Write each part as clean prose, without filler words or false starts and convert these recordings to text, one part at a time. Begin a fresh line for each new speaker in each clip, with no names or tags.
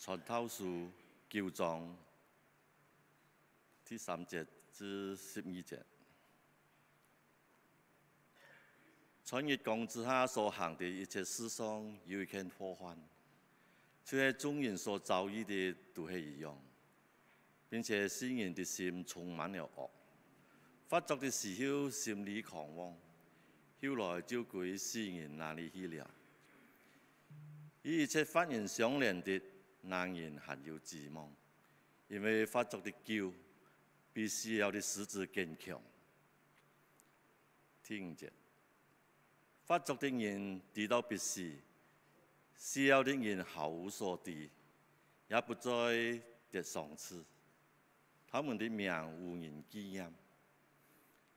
傳道書9章第3節至12節，在月光之下所行的一切事上有一件禍患，就是眾人所遭遇的都係一樣，並且世人的心充滿了惡，發作的時候心裏狂妄，後來就歸世人那裡去了。與一切發言相連的，難言還有指望，因為發作的腳比需要的獅子更強。第5節，發作的人跌倒必死，需要的人毫無所跌，也不再跌上次。他們的名無人紀念，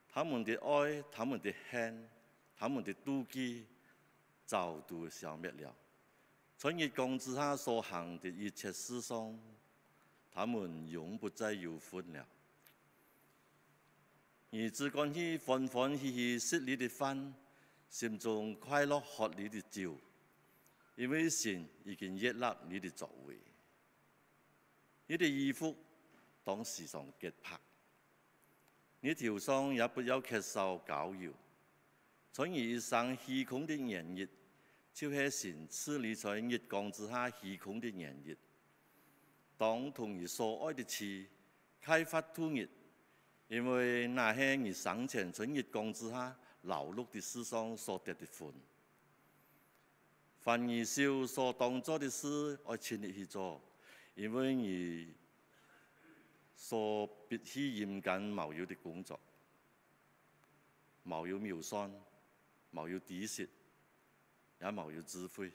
他們的愛、他們的恨、他們的妒忌，早都消滅了。在月光之下所行的一切事上，他們永不再有份了。而只管去歡歡喜喜吃你的飯，心中快樂喝你的酒，因為神已經悅納你的作為。你的衣服當時常潔白，你頭上也不要缺少膏油，在你衣裳虛空的顏熱，就是神賜你在月光之下虛空的顏熱。當同你所愛的刺開發吐熱，因為那是你生前在月光之下勞碌的事上所得的分。凡你手所當做的事，要盡力去做，因為你所必須嚴謹無有的工作，無有妙算，無有知識，也無有智慧，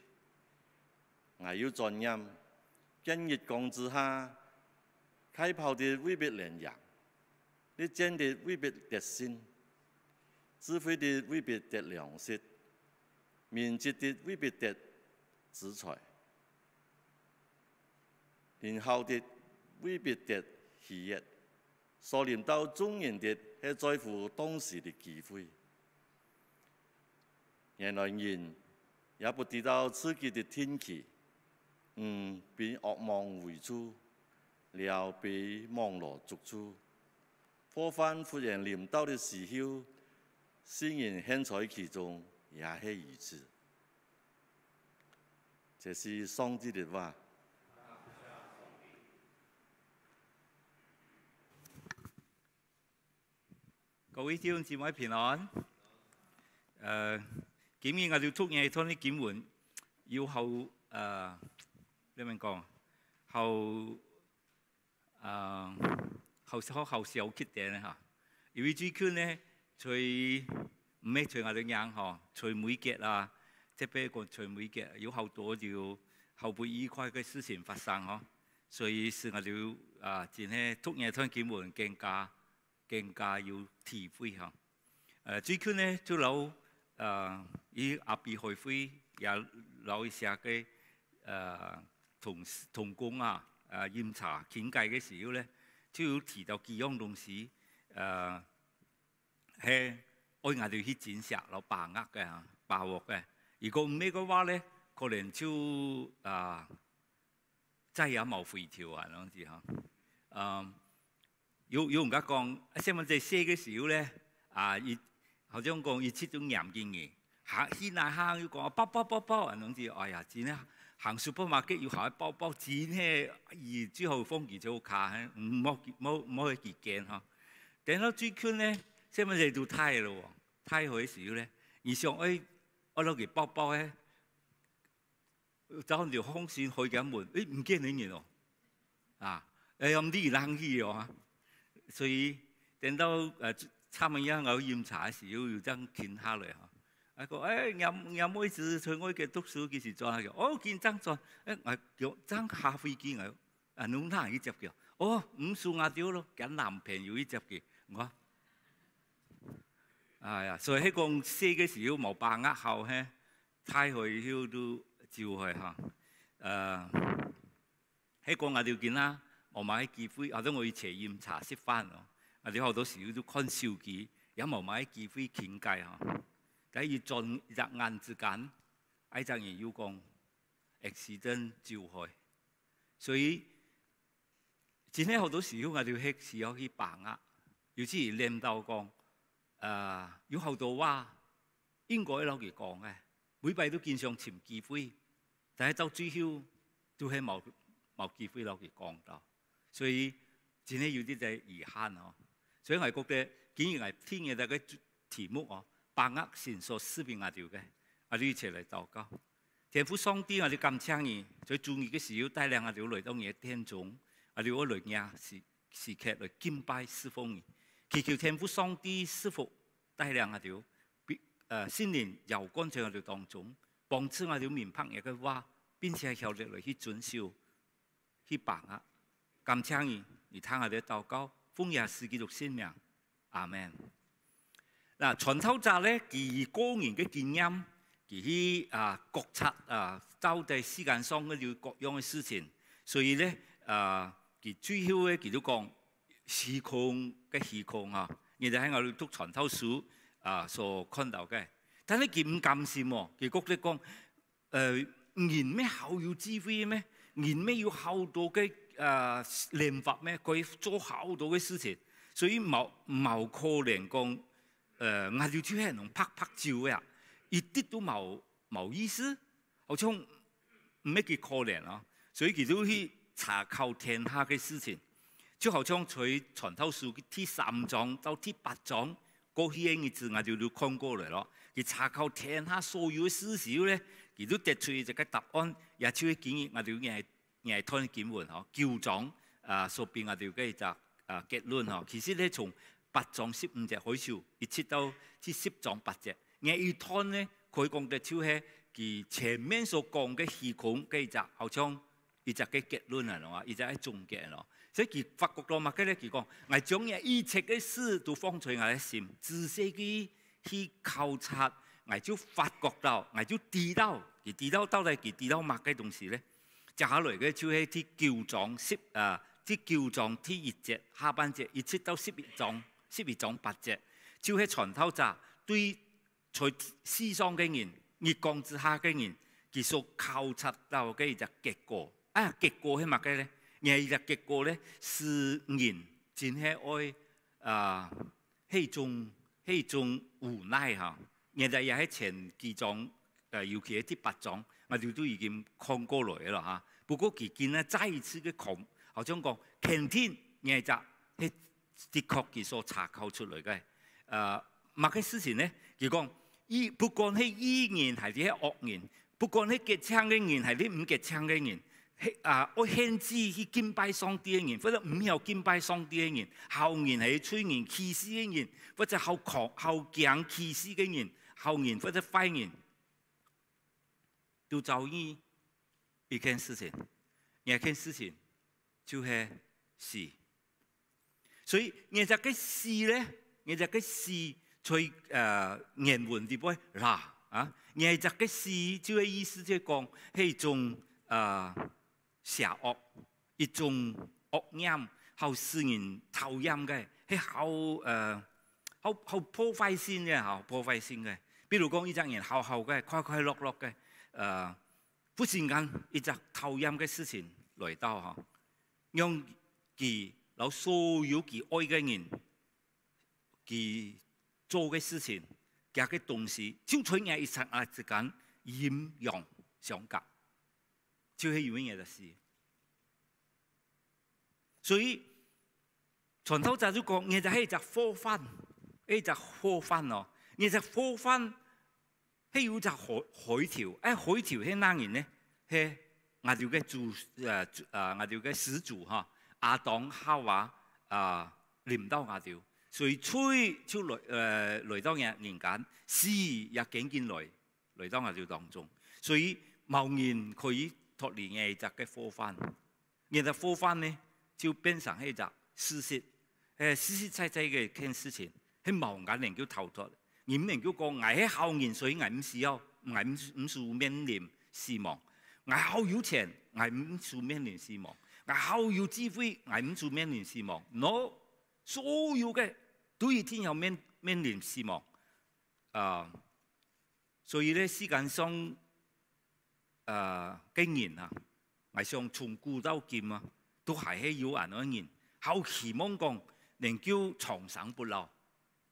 還有尊嚴。見月光之下，開跑的未必連贏，你見的未必得勝，智慧的未必得糧食，明智的未必得資財，年孝的未必得喜悅，所領導眾人的係在乎當時的機會。原來人也不知道自己的天氣，被惡夢圍住，了被網羅捉住。禍患忽然臨到的時候，世人陷在其中，也是如此。這是上帝的話。
各位弟兄姊妹平安。今日我哋讀嘢睇啲經文，要後點樣講？後時決定咧嚇。因為最近咧，隨唔係隨我哋人嗬，隨每節啊，即係比如講隨每節，有好多就後不愉快嘅事情發生嗬，所以是我哋真係讀嘢睇經文更加要體會嚇。最近咧就有以亞比會會也有一些嘅同工檢查傾偈嘅時候咧，就要提到幾樣東西係愛我哋去展示攞把握嘅。如果唔係嘅話咧，可能就真係有冇回條啊嗰陣時嚇。有人家講，細蚊仔寫嘅時候咧，好像講要切種嚴謹嘅，行要講包嗰陣時，哎呀，真係行 supermarket 要行包，真係而之後風紀就好卡，冇去結驚嚇。等到最近咧，細蚊仔都睇咯喎，睇佢嘅時候咧，而上我攞件包咧，走條空線去緊門，唔見你嘢喎，又唔知冷氣喎。所以等到差唔多我檢查嘅時候，要真見下嚟嚇。我講有妹子在我嘅讀書幾時做啊？見真做，我叫真下飛機我，弄他一隻叫，唔算我屌咯，揀男朋友一隻嘅，我，所以喺講寫嘅時候冇把握好咧，睇佢都照佢嚇。喺講我哋見啦。我買機會，或者我要斜驗查識翻咯。我哋好多時候都看手機，有冇買機會傾偈嚇？但係轉一眼之間，一陣人要講 accident 就去，所以真係好多時候我哋係要去把握，尤其是念到講有好多話應該攞嚟講嘅，每擺都經常尋機會，但係到最後都係冇機會攞嚟講到，所以真係有啲就係遺憾哦。所以我覺得既然係聽嘅大家題目哦，把握神所賜俾我哋嘅，我哋一齊嚟禱告。天父上帝，我哋感謝你，在主日嘅時候帶領我哋來到你嘅殿中，我哋要來呀時刻來敬拜侍奉你，祈求天父上帝賜福帶領我哋，聖靈澆灌在我哋當中，幫助我哋明白你嘅話，並且曉得來去遵守、去把握。感謝你，你聽我哋禱告，奉耶穌基督聖名，阿門。嗱，傳道者咧，佢個人嘅經驗。佢去覺察到底世間上嗰啲各樣嘅事情，所以咧佢最後咧佢都講時空嘅時空啊，亦就喺我哋讀傳道書所看到嘅。但係佢唔甘心喎，佢覺得講人咩好有智慧咩？人咩有好多嘅諗法咩？可以做好多嘅事情，所以冇可能講我哋只係能拍照嘅。一啲都冇意思，好似唔係幾可憐啊！所以佢都去查考天下嘅事情，就好似喺傳道書嘅第3章到第8章過去嘅日子，我哋都看過嚟咯。佢查考天下所有嘅事情咧，佢都得出一個答案，也就係建議我哋係睇經文嗬，9章所俾我哋嘅就結論嗬。其實咧從8章15節開始，一直到第10章8節。我一睇咧，佢講嘅就係佢前面所講嘅時空嘅就好像一隻嘅結論嚟咯，一隻係總結咯。所以佢發覺到乜嘅咧？佢講我將一切嘅事都放在我嘅心，仔細去考察，我就發覺到，我就知道，佢知道到底佢知道乜嘅東西咧？接下來嘅就係第9章第9章第1節下半節，一直到11章8節，就係傳道者對在世上嘅人、月光之下嘅人，佢所考察到嘅一隻結果。結果係乜嘅咧？而一隻結果咧，是人真係愛係種無奈嚇。而就又喺前幾章尤其係第8章，我哋都已經看過來啦嚇。不過佢見咧再一次嘅講，好像講肯定而就係的確佢所查考出來嘅乜嘅事情咧？佢講。不管係義人還是惡人，不管係結槍嘅人還是唔結槍嘅人，愛獻祭去敬拜上帝嘅人，或者唔曉敬拜上帝嘅人，後人係催人歧視嘅人，或者後強歧視嘅人，後人或者壞人，都遭遇一件事情，一件事情就係死。所以而家嘅死咧，而家嘅死。在原文裏邊而係隻嘅事，就係意思即係講係一種邪惡，一種惡念，好使人討厭嘅，係好破壞性嘅，好破壞性嘅。比如講，一隻人好好嘅，快快樂樂嘅，忽然間一隻討厭嘅事情來到嚇，讓佢攞所有佢愛嘅人，佢做嘅事情，夾嘅東西，就在我一剎那之間陰陽相隔，就係有嘢嘅事。所以傳道者就講，我就係一隻火番，一隻火番咯。一隻火番係有隻海潮，海潮係哪人呢？係我哋嘅主我哋嘅始祖嚇，亞當夏娃臨到我哋。所以吹就來到人間，死也緊緊來到我哋當中。所以冇人可以脫離呢隻嘅火番。呢隻火番呢，就變成係一隻事實，實實在在嘅一件事情，係冇人能夠逃脫。而唔能夠講，我係後人，所以我唔需要，我唔需面臨死亡。我好有錢，我唔需面臨死亡。我好有智慧，我唔需面臨死亡。No， 所有嘅。都一定要面臨死亡，所以咧世間上嘅人啊，我想從古到今啊，都係有人嗰人，好期望講能夠長生不老。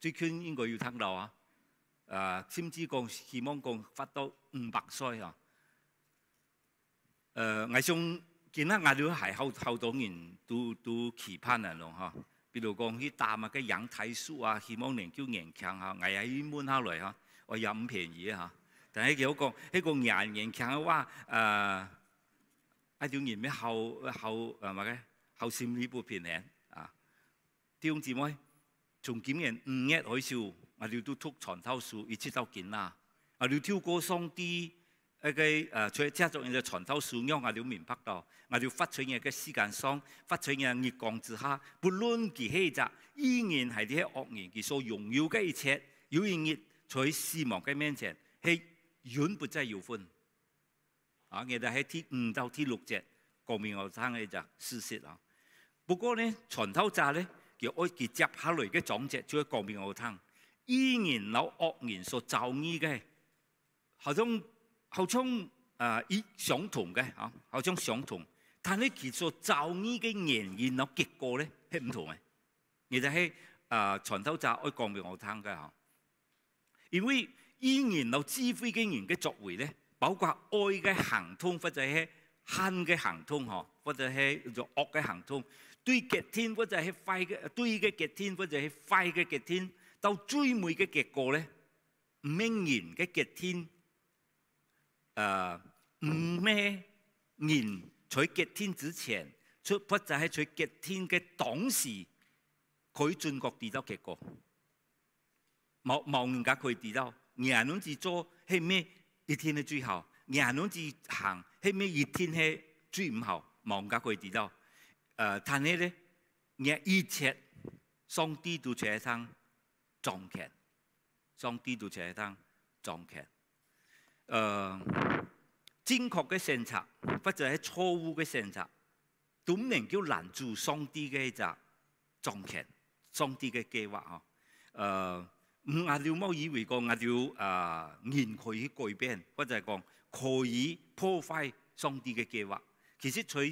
最近應該要聽到啊，甚至講希望講發到500歲啊。我想見下我哋係好多人都期盼啊咯嚇。比如講去打啊嘅養體素啊，希望能夠年輕嚇，我喺滿下來嚇，我又唔便宜嚇。但係佢講一個年輕嘅話，一條人咩後心理不平衡啊。弟兄姊妹，從今年5月開始，我哋都讀傳道書，一直到今啦。我哋跳過上帝一個在家族人嘅傳道書，讓我哋明白到，我哋發出嘅嘅時間上，發出嘅日光之下，不論佢係隻依然係啲惡人，佢所擁有嘅一切，有一日在死亡嘅面前係永不再有分。啊，我哋喺第5到第6節講明我聽嘅就事實啊。不過咧，傳道者咧，佢接下來嘅講節就講明我聽，依然有惡人所造意嘅，好像相同嘅嚇，好像相同，但係其所造意嘅原因有結果咧係唔同嘅。而就係傳道者愛講俾我聽嘅嚇，因為依然有智慧嘅人嘅作為咧，包括愛嘅行通或者係恨嘅行通嗬，或者係惡嘅行通，對極天或者係壞嘅，對嘅極天或者係壞嘅極天，到最尾嘅結果咧，唔明然嘅極天。唔咩人在極天之前，或者係在極天嘅當時，佢準確知道結果，冇人家可以知道。人諗住做係咩一天嘅最後，人諗住行係咩一天係最唔好，冇人家可以知道。但係咧，人一切上帝都在上掌權，上帝都在上掌權。正確嘅選擇或者係錯誤嘅選擇，都唔能夠攔住上帝嘅一隻掌權，上帝嘅計劃啊！我哋冇以為講我哋人可以改變，或者係講可以破壞上帝嘅計劃。其實在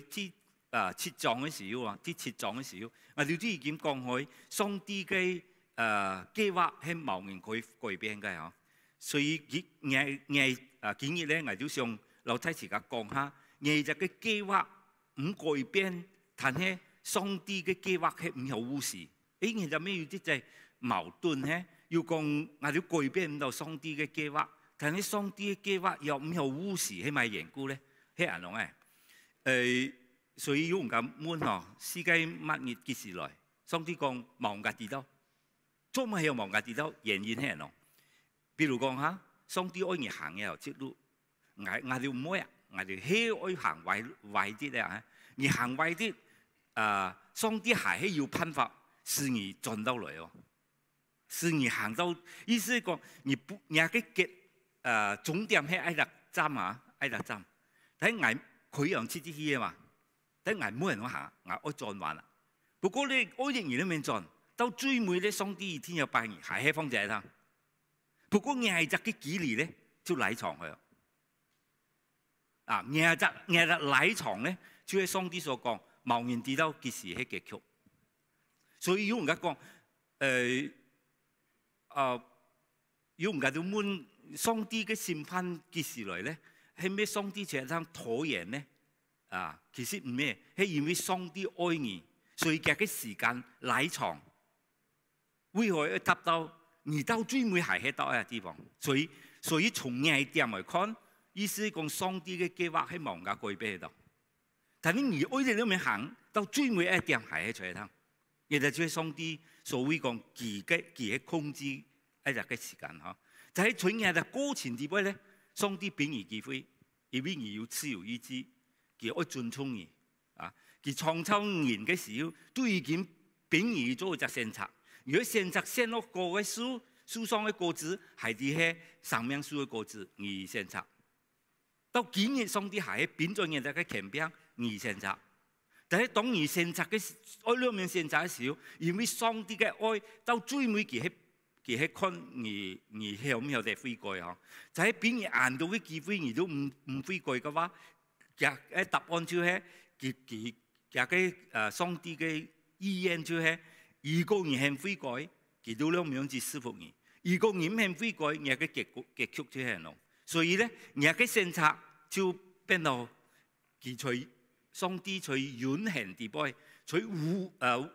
7章嘅時候啊，第7章嘅時候，我哋都已經講開，上帝嘅計劃係冇人可以改變嘅嚇。所以今日咧，我就想留低時間講下，藝術嘅計劃唔改變，但係上帝嘅計劃係唔有忽視。誒，就咩有啲就係矛盾咧？要講我哋改變唔到上帝嘅計劃，但係上帝嘅計劃又唔有忽視，係咪緣故咧？係人講嘅。所以有人咁問嗬，世界末日幾時來？上帝講冇人知道，做乜又冇人知道？原因係人講。比如講嚇，上帝愛你行嘅條路，我哋唔愛啊，我哋係愛行壞啲咧。你行壞啲，上帝係要辦法使你轉到來哦，使你行到。意思係講，你嘅終點係愛達站啊，愛達站。但係佢用自己去嘅嘛，但係冇人行，我愛轉彎啦。不過你愛人都未轉，到最尾咧，上帝一天有8年係喺方正上。不過藝術嘅幾年咧，就賴床去啊！藝術賴床咧，就係上帝所講，冇人知道幾時係結束。所以有人家講，有人家就問上帝嘅審判幾時來咧？係咩上帝成日咁拖延咧？其實唔咩，係因為上帝愛你，所以嘅時間賴床，為何要達到？而到最尾係喺到一個地方，所以從藝點嚟看，意思係講上帝嘅計劃係冇人家改變到。但係你愛哋裏面行到最尾一點係喺出嚟，亦就係上帝所謂講自己控制一日嘅時間嚇。就喺從藝嘅過程之中咧，上帝俾你機會，因為你要自由意志，佢愛尊重你啊。佢創造人嘅時候都已經俾你做一隻選擇。如果選擇選落個嘅樹上嘅果子，係啲係生命樹嘅果子，而選擇。到今日上帝係變咗人哋嘅權柄，而選擇。但係當你選擇嘅愛兩面選擇嘅時候，因為上帝嘅愛到最尾佢係看你曉唔曉得悔改嗬？就係俾你硬到嘅機會，你都唔悔改嘅話，嘅答案就係佢嘅上帝嘅意願就係，如果你肯悔改，佢都兩樣子賜福你；如果你唔肯悔改，你嘅結局就係咯。所以咧，你嘅選擇就變到佢在上帝在永恆地位，在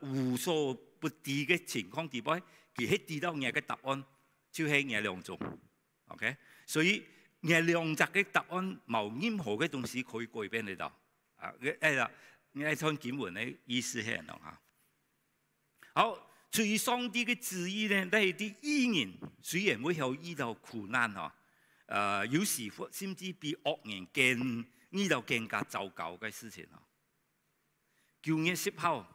無所不知嘅情況地位，佢係知道你嘅答案就係你兩種。OK， 所以你兩隻嘅答案冇任何嘅東西可以改變你到。你睇經文嘅意思係咁嚇。好，至於上帝嘅旨意咧，都係啲義人雖然會有遇到苦難嗬，有時甚至比惡人遇到更加糟糕嘅事情嗬。舊約時候，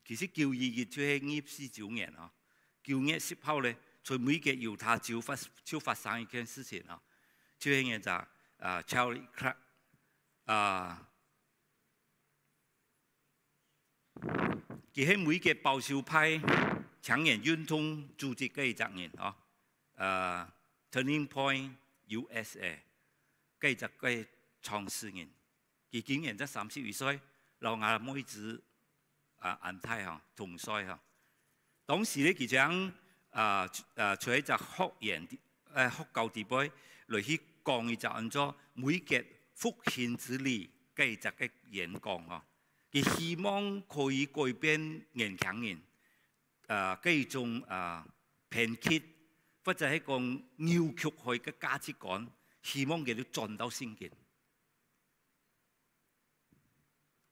其實舊約就係29年嗬。舊約時候咧，在每個猶太就發生一件事情嗬，就係嘢就Charlie Clark 佢喺每個保守派搶人運動組織嘅一隻人嗬，Turning Point USA 嘅隻嘅創始人，佢今年才32歲，留下妹子安泰嗬同歲嗬。當時咧佢將除咗隻學員學教地位嚟去講一隻按照每個福獻之力嘅一隻嘅演講嗬。佢希望可以改變年輕人嘅一種偏激，或者係講扭曲佢嘅價值觀，希望佢哋轉到聖經。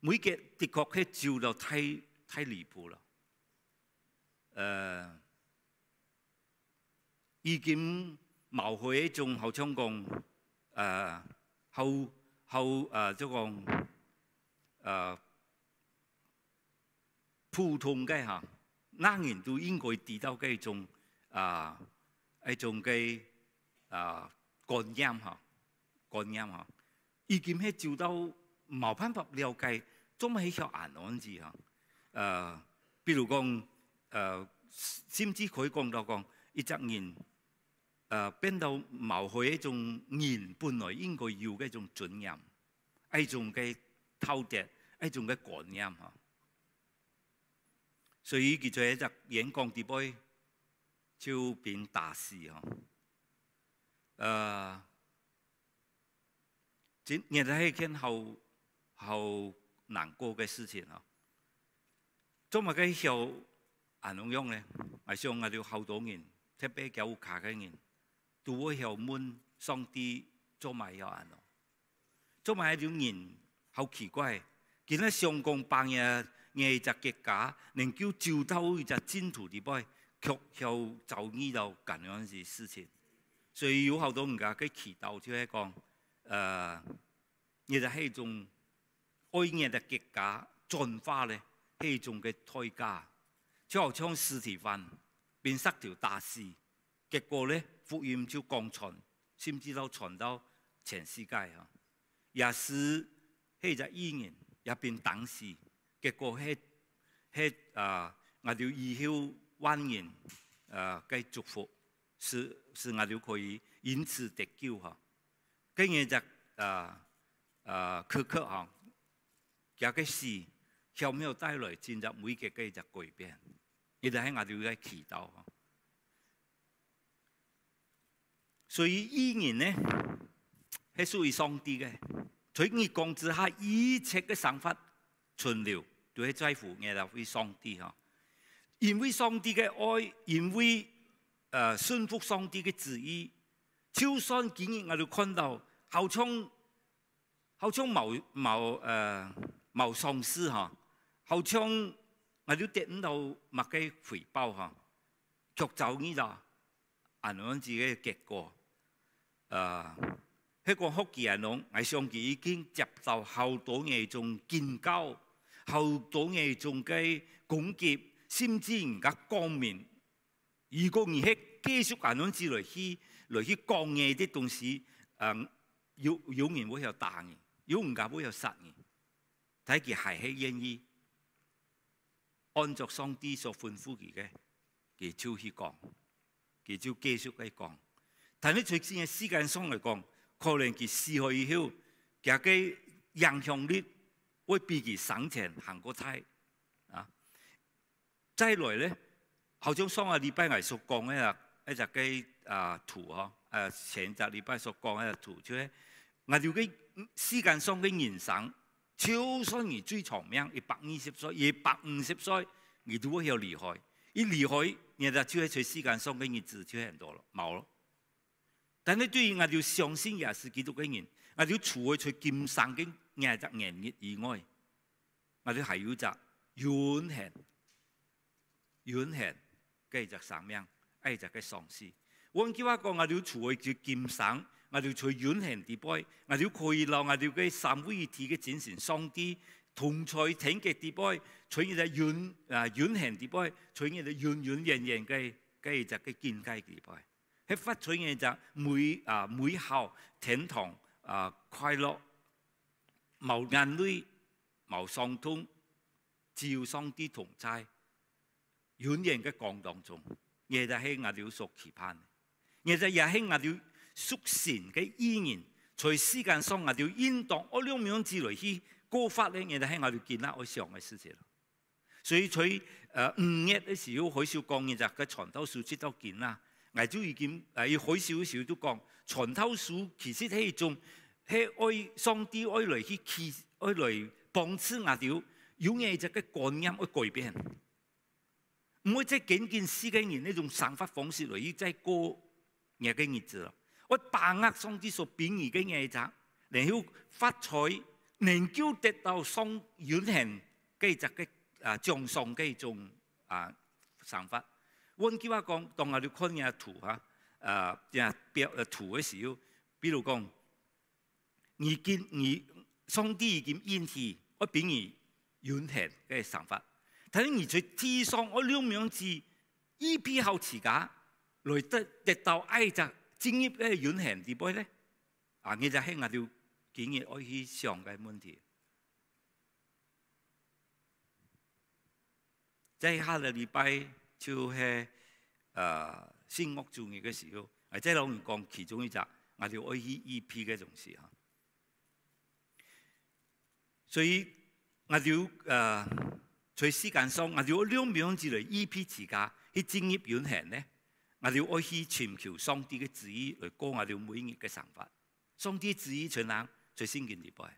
每個的確係照到太離譜啦。已經冇去一種好像講即講普通嘅嚇，人人都應該知道嘅一種嘅觀念嚇，已經係照到冇辦法了解，做乜係條硬案子嚇。比如講甚至可以講到講一隻人變到冇去一種人本來應該要嘅一種尊嚴，一種嘅道德，一種嘅觀念嚇。所以佢在一隻演講地位就變大事嗬。亦係一件好難過嘅事情嗬。做乜嘅小銀行用咧？我想我哋好多人，特別有卡嘅人，都會有問上帝做乜有銀行？做乜一種人好奇怪，見到上公辦嘢。藝術結家能夠照到一隻真途地位，卻又就遇到咁樣嘅事情，所以有好多人家嘅祈禱就係講，藝術係一種愛藝術結家進化咧，係一種嘅代價，就好像司提反變塞條大線，結果咧福音就廣傳，甚至到傳到全世界啊！也是係隻義人也變等事。結果係我哋以後萬人嘅祝福，是我哋可以因此得救嚇。跟住就刻嚇，有嘅事有冇帶來進入每個嘅就改變，亦都係我哋嘅祈禱嚇。所以義人咧係屬於上帝嘅，在義光之下，一切嘅想法存留。都係在乎我哋為上帝嚇，因為上帝嘅愛，因為順服上帝嘅旨意，就算今日我哋看到好像冇喪事嚇，好像我哋得唔到乜嘅回報嚇，卻就呢度銀行自己嘅結果。喺個福建人講，我相信已經接受好多嘢種建交。好多嘢仲嘅攻擊，甚至人家光明。如果你係繼續咁樣子來去講嘢啲東西，有人會有打人，有人家會有殺人。睇佢係願意按照上帝所吩咐佢嘅，佢就去講，佢就繼續去講。但係在世間上嚟講，可能佢死後以後，佢嘅影響力會比佢生前行過差啊。再來咧，好像上個禮拜我所講嘅一隻嘅圖呵，前隻禮拜所講嘅圖，就係我哋嘅時間上嘅人生，就算你最長命120歲、150歲，你都會要離開。一離開，你就係在時間上嘅日子就很多咯，冇咯。但係對於我哋相信耶穌基督嘅人，我哋除咗在今生嘅年日以外，我哋係有隻永恆嘅一隻生命，係一隻嘅喪屍。換句話講，我哋除咗在今生，我哋在永恆地位，我哋可以讓我哋嘅三位一體嘅精神上帝同在天嘅地位，在一隻永恆地位，在一隻永遠嘅一隻嘅境界地位。係發出嘅就美好天堂快樂，冇眼淚，冇傷痛，照上帝同在，永遠嘅光當中，亦就係我哋所期盼。亦就係我哋屬神嘅意願，在時間上我哋應當我兩樣之類去過法咧，亦就係我哋見啦我想嘅事情。所以在5月嘅時候，開始講嘅就係傳道書出到見啦。我就已經要開少少都講，傳道書其實係一種係愛上帝愛來去愛來幫助我哋，有嘢就嘅觀念去改變，唔會即係僅僅世界人呢種生活方式嚟去即係過日嘅日子咯。我把握上帝所俾予嘅嘢就，然後發財能夠得到上永恆嘅就嘅獎賞嘅一種生活。換句話講，當我哋看嘅圖圖嘅時候，比如講，上帝已經應許我俾你永恆嘅生活，但係而在地上我兩樣字依批後持家來得到愛就專業嘅永恆地位咧，你就係我哋建議我去想嘅問題。在下個禮拜就係聖樂主義嘅時候，即係老人講其中一隻，我哋愛去 EP 嘅東西嚇。所以我哋在時間上，我哋兩樣之類 EP 自家去進入永恆咧，我哋愛去尋求上帝嘅旨意來過我哋每日嘅生活。上帝旨意在哪？在聖經裏邊。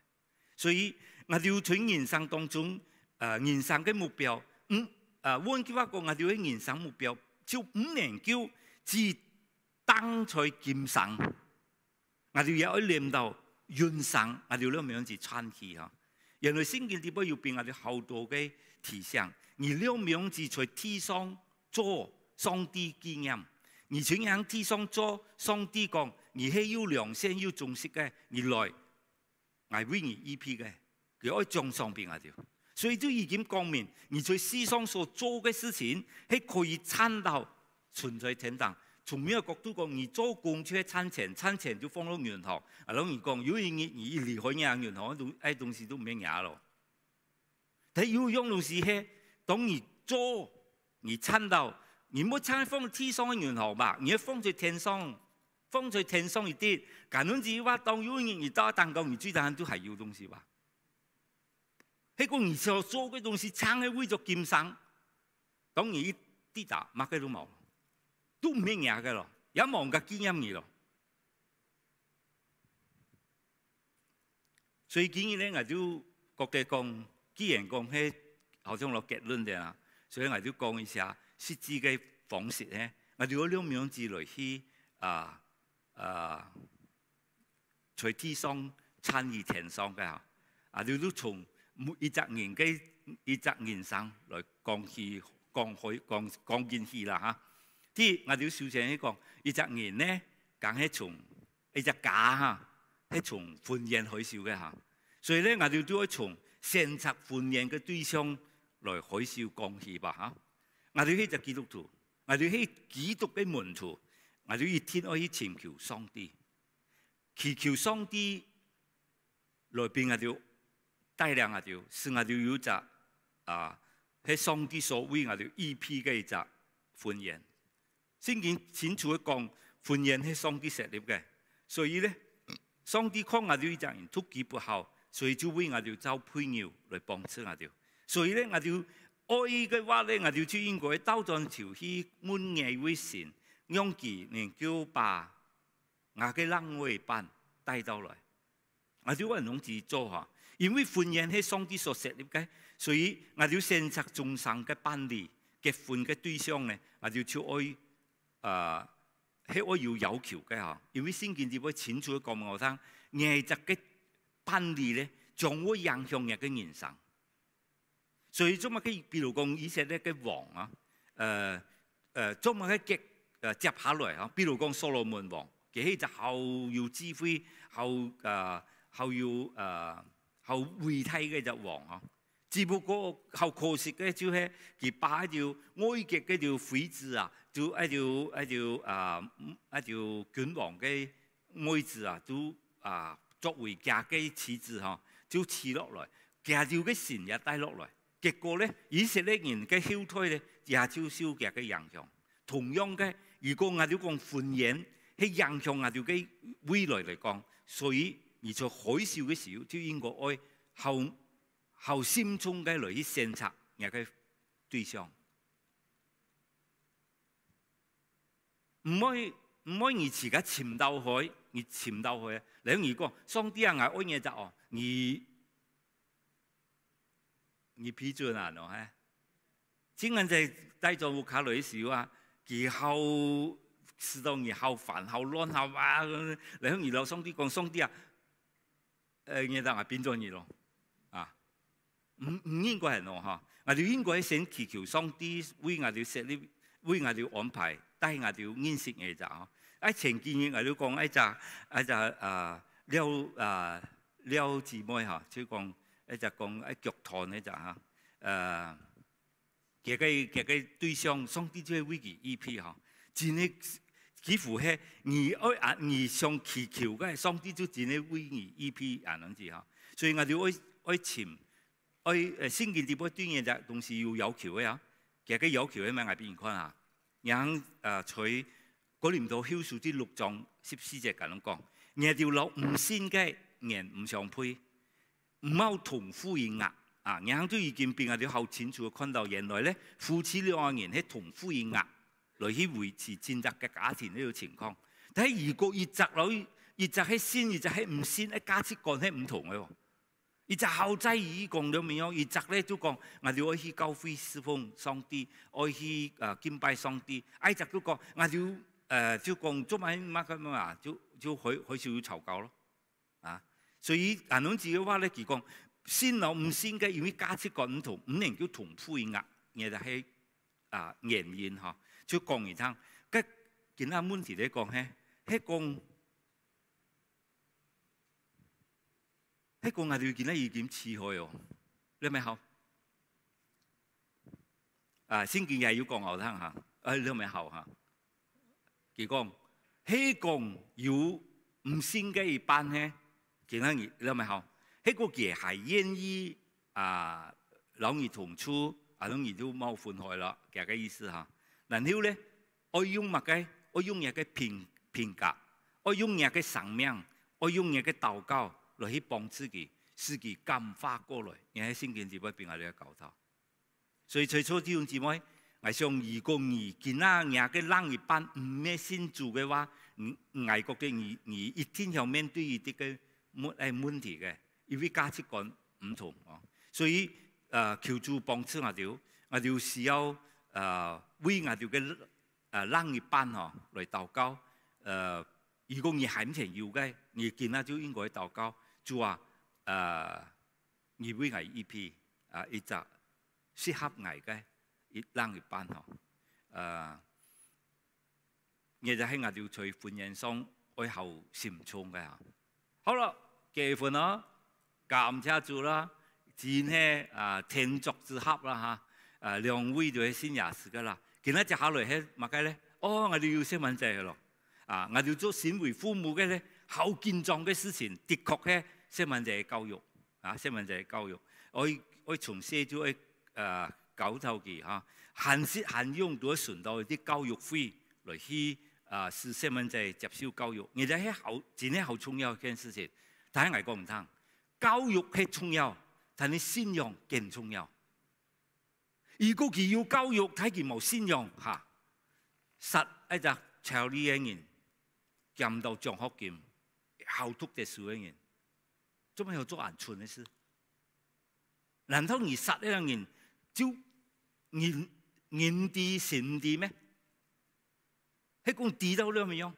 所以我哋在人生當中，人生嘅目標，換句話講，我哋嘅人生目標就唔能夠只當在今生，我哋也要念到永生，我哋兩樣子串起嚇。原來聖經裏邊要俾我哋好多嘅提醒，而兩樣子在地上做上帝紀念，而且喺地上做上帝講，而係要良善要重視嘅，而來係為你 EP 嘅，佢可以獎賞俾我哋。所以都已經講明，而在世上所做嘅事情係可以參到存在天堂。從咩角度講，而做工出去參錢就放到銀行。啊，老人講，如果你離開銀行，嗰東西都唔咩嘢咯。但有樣東西係，當你做，你參到，你唔好參放地上嘅銀行吧，你要放在天上，放在天上一啲。簡單之話，當有人而打蛋糕，你最大都係有東西吧。喺個而所做嘅東西，撐係為咗今生，當然啲打乜嘅都冇，都唔咩嘢嘅咯，有望嘅經驗嘅咯。所以建議咧，我就覺得講，既然講係好像落結論嘅啦，所以我就講一下實際嘅方式咧，我哋有兩樣字嚟去在地上參與天上嘅嚇，你都從每一隻人嘅一隻人生來講件事啦嚇。啲我哋小姐講一隻人咧，梗係從一隻假嚇，係從歡迎開始嘅嚇。所以咧，我哋都要從選擇歡迎嘅對象來開始講起吧嚇。我哋係隻基督徒，我哋係基督嘅門徒，我哋一天可以尋求上帝，祈求上帝來俾我哋帶領我哋，使我哋有隻喺上帝所為我哋預備嘅一隻歡迎。聖經清楚講，歡迎係上帝設立嘅，所以咧，上帝看我哋呢隻人突擊不好，所以就為我哋找配偶來幫助我哋。所以咧，我哋愛嘅話咧，我哋就應該鬥轉條去滿愛為神，讓佢能夠把我嘅人為班帶到來。我哋揾攏自做嚇，因為婚姻係上帝所設立嘅，所以我哋選擇終生嘅伴侶、結婚嘅對象咧，我哋就愛係我要求嘅嚇。因為聖經就會清楚講我聽，愛着嘅伴侶咧，將會影響人嘅人生。所以做乜嘅？比如講以色列嘅王啊，做乜嘅接下來啊？比如講所羅門王，佢係就好有智慧，好偉大嘅隻王啊！只不過好可惜嘅就係佢把一條埃及嘅條妃子啊，就一條君王嘅妹子啊，都作為家嘅妻子嚇，就賜落來，家條嘅神也帶落來。結果咧，以色列人嘅後退咧，也就受佢嘅影響。同樣嘅，如果我哋講婚姻係影響我哋嘅未來嚟講，所以而在海嘯嘅時候，就應該愛後心中嘅來去選擇人嘅對象，唔可以而自己潛到海，而潛到去。例如講，上帝啊，我愛你就哦，你批准啊，喏係，只係在帶咗卡來時啊，佢好使到你好煩、好亂、好啊！例如老上帝講，上帝啊，你就係變咗你咯，啊，唔應該係喏嚇，我哋應該先祈求上帝為我哋設立、為我哋安排，帶我哋認識嘅就嗬。喺前幾日我哋講了姊妹嚇，就講。一就講一腳團咧就嚇，嘅對象，上帝就係為佢預備嚇，真係幾乎係而上祈求嘅，上帝就真係為佢預備啊樣子嚇。所以我哋愛潛，聖經點樣對嘢就東西要求嘅嚇，嘅要求係咩？我俾人看下，人取哥林多後書啲6章14節咁樣講，嘢條路唔先嘅人唔相配。唔好同父異母啊！人都已經俾我哋好清楚看到，原來咧夫妻兩個人係同父異母來去維持正常嘅家庭呢個情況。但係如果一隻係先，一隻係唔先，嘅價值觀係唔同嘅喎。一隻後仔已講咗未有，一隻咧就講我哋愛去教會侍奉上帝，愛去敬拜上帝。一隻都講我哋就講做乜咁啊？就開始要嘈交咯啊！所以顏龍字嘅話咧，佢講先有唔先嘅，因為價值觀唔同，唔能夠同父異母，而就係原因嚇。就講而聽，跟其他問題咧講咧，係講我哋見咧已經似開哦，你咪好聖經又要講我聽下，你咪好嚇。佢講係講要唔先嘅一班咧。其他你咪好，嗰個嘢係願意老兒同處，老兒都冇分開啦，嘅意思嚇。然後咧，我用乜嘅？我用嘢嘅品格，我用嘢嘅生命，我用嘢嘅禱告來去幫自己，使佢感化過來。而喺聖經裡邊俾我哋教導。所以最初弟兄姊妹，我想如果見啦人嘅人一班唔咩先做嘅話，外國嘅一天要面對一啲嘅問題嘅，因為價值觀唔同哦，所以求主幫助我哋需要為我哋嘅人一班嗬來禱告。如果你係唔想要嘅，你見啦就應該禱告，就話你為我預備一隻適合我嘅人一班嗬。亦就喺我哋在婚姻上愛後慎重嘅嚇。好啦。結婚啦，感謝主啦，真係天作之合啦嚇！兩位就係先廿時噶啦，今日接下來係乜嘅咧？我哋要識問仔嘅咯，我哋做身為父母嘅咧，好緊張嘅事情，的確係識問仔嘅教育，識問仔嘅教育，我從細就教導佢限時限用都要存到啲教育費來去使細蚊仔接受教育，而且真係好重要一件事情。但係我講唔通，教育係重要，但係信仰更重要。如果佢要教育，睇佢冇信仰嚇，實一隻抄呢嘅人，撳到獎學金，後讀嘅書嘅人，做咩要做鵪鶉嘅事？難道你殺一個人就人地神地咩？係講地到了沒有？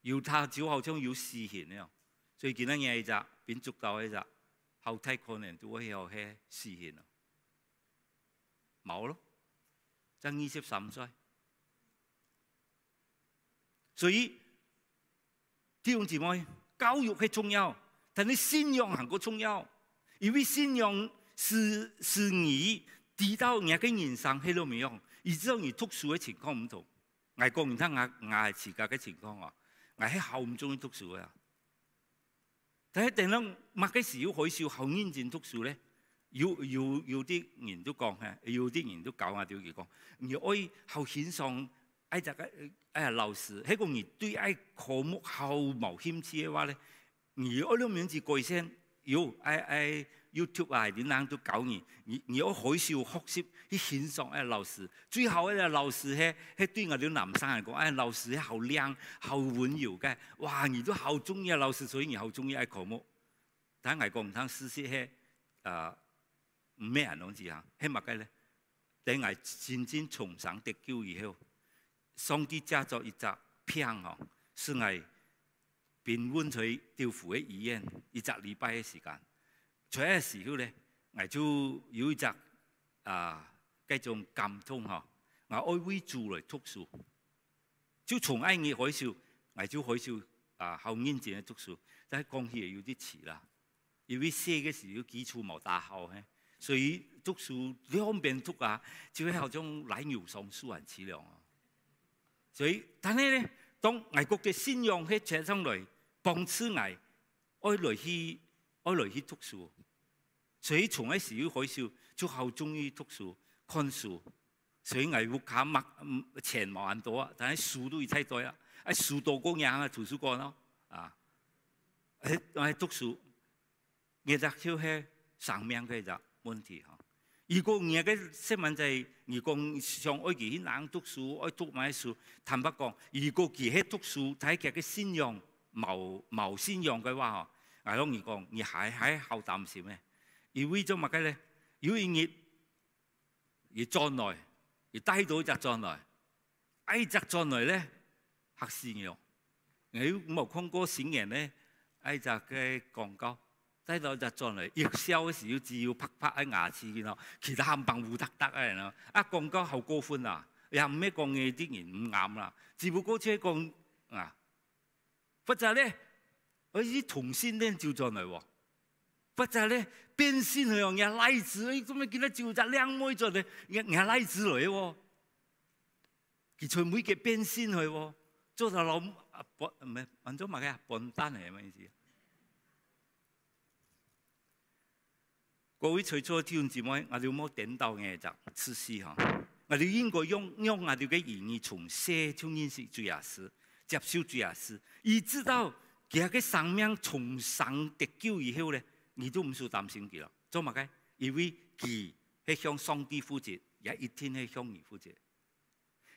要他就好像有私刑一樣，所以見到嘢就變足夠嘅就後睇可能都會有係私刑咯，冇咯，就23歲。所以弟兄姊妹，教育係重要，但係信仰係個重要，因為信仰是你知道人嘅人生係點樣，而知道你讀書嘅情況唔同。我講唔聽，我係自家嘅情況啊，我喺後唔中意讀書啊。但係定咗乜嘅時要開始後認真讀書咧？有啲人都講嘅，有啲人都教我哋講，你愛後顯上愛隻個老師，喺個人對愛科目後冇興趣嘅話咧，你愛兩名字改聲，愛 YouTube 啊，啲人都教你要開始學習去欣賞老師。最後咧，老師係對我哋男生嚟講，老師係好靚、好溫柔嘅。哇！你都好中意老師，所以你好中意愛科目。但係我講唔通，事實係唔咩人講字啊？係乜嘅咧？等我真正重生得救以後，上帝加咗一隻片哦，是我變換在吊湖嘅醫院一隻禮拜嘅時間。出嚟嘅時候咧，我就有一隻嗰種感動嗬，我愛為主嚟讀書，就從嗰日開始，我就開始好認真嘅讀書。但係講起有啲遲啦，因為寫嘅時候基礎冇打好嘅，所以讀書兩邊讀啊，就係好像奶牛上樹人似樣啊。所以，但係咧，當外國嘅信仰喺扯上來，幫助我愛來去讀書。所以從嗰時候開始就好中意讀書、看書。所以我屋企錢冇咁多啊，但係書都要睇多啊。書多過人啊，圖書館咯啊。我讀書，其實就係生命嘅一個問題嚇。如果人嘅細蚊仔，如果想愛佢人讀書，愛讀咩書，坦白講，如果佢喺讀書睇佢嘅信仰冇信仰嘅話，我講你講，你係好擔心嘅。而為咗乜嘅咧？有一日，而轉來，而帶到一隻轉來，一隻轉來咧嚇死我！我冇看過新人咧，一隻嘅廣告，帶到一隻轉來，熱銷嘅時候只要拍拍喺牙齒見到，其他冚唪唥糊得得啊！人啊，廣告好過分啊！又唔咩講嘢啲人唔啱啦，只不過即係講啊，或者咧，我啲同性戀照轉來喎。或者咧變性去用人例子，你做咩見到照隻靚妹做咧？人例子嚟喎，佢隨每個變性去喎，做頭老唔係揾咗乜嘅笨蛋係咩意思？各位隨初弟兄姊妹，我哋冇點到嘅就知識嚇，我哋應該用我哋嘅言語從細就認識主耶穌，接受主耶穌，而知道佢嘅生命從生得救以後咧。你都唔需要擔心佢啦，做乜嘅？因為佢係向上帝負責，也一天係向你負責。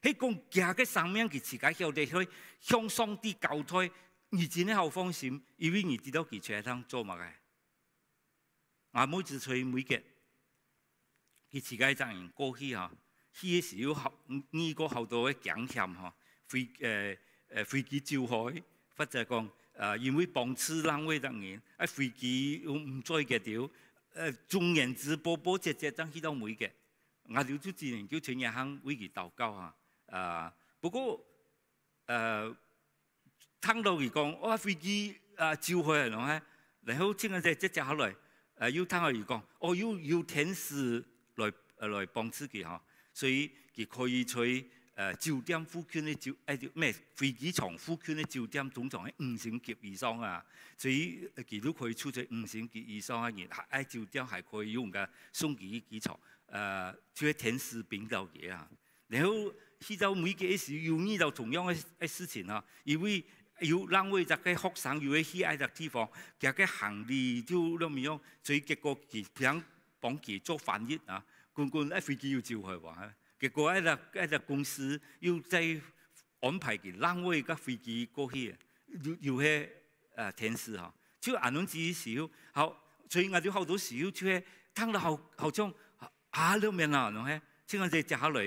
喺講佢嘅生命，佢自己曉得去向上帝交代，你真係好放心，因為你知道佢在當做乜嘅。我每次去每日，佢自己一人過去嚇，去嘅時候學呢個好多嘅經驗嚇，飛機照開，或者講。因為幫持兩位等人，飛機唔再嘅掉，眾人直播直等去到每嘅，我哋都自然叫全人行為佢禱告嚇。不過聽到佢講，我飛機照開係啷？然後聽日即後來要聽到佢講，要天使來幫持佢嚇，所以佢可以在。酒店附近嘅咩飛機場附近嘅酒店通常係5星級以上啊，所以佢都可以出在5星級以上嘅人，喺酒店係可以用嘅送機機場，就係天使領導嘅啊。然後去到每個時要遇到同樣嘅事情啊，因為要讓我隻嘅學生要去喺隻地方，佢嘅行李就咁樣，所以結果佢想幫佢做翻譯啊，官一飛機要照佢話，結果一隻公司要再安排佢讓我架飛機過去，要去天使嚇，就安樣子時候，好，所以我哋好多時候就係聽到好像裏面啊，喏係，即係接下來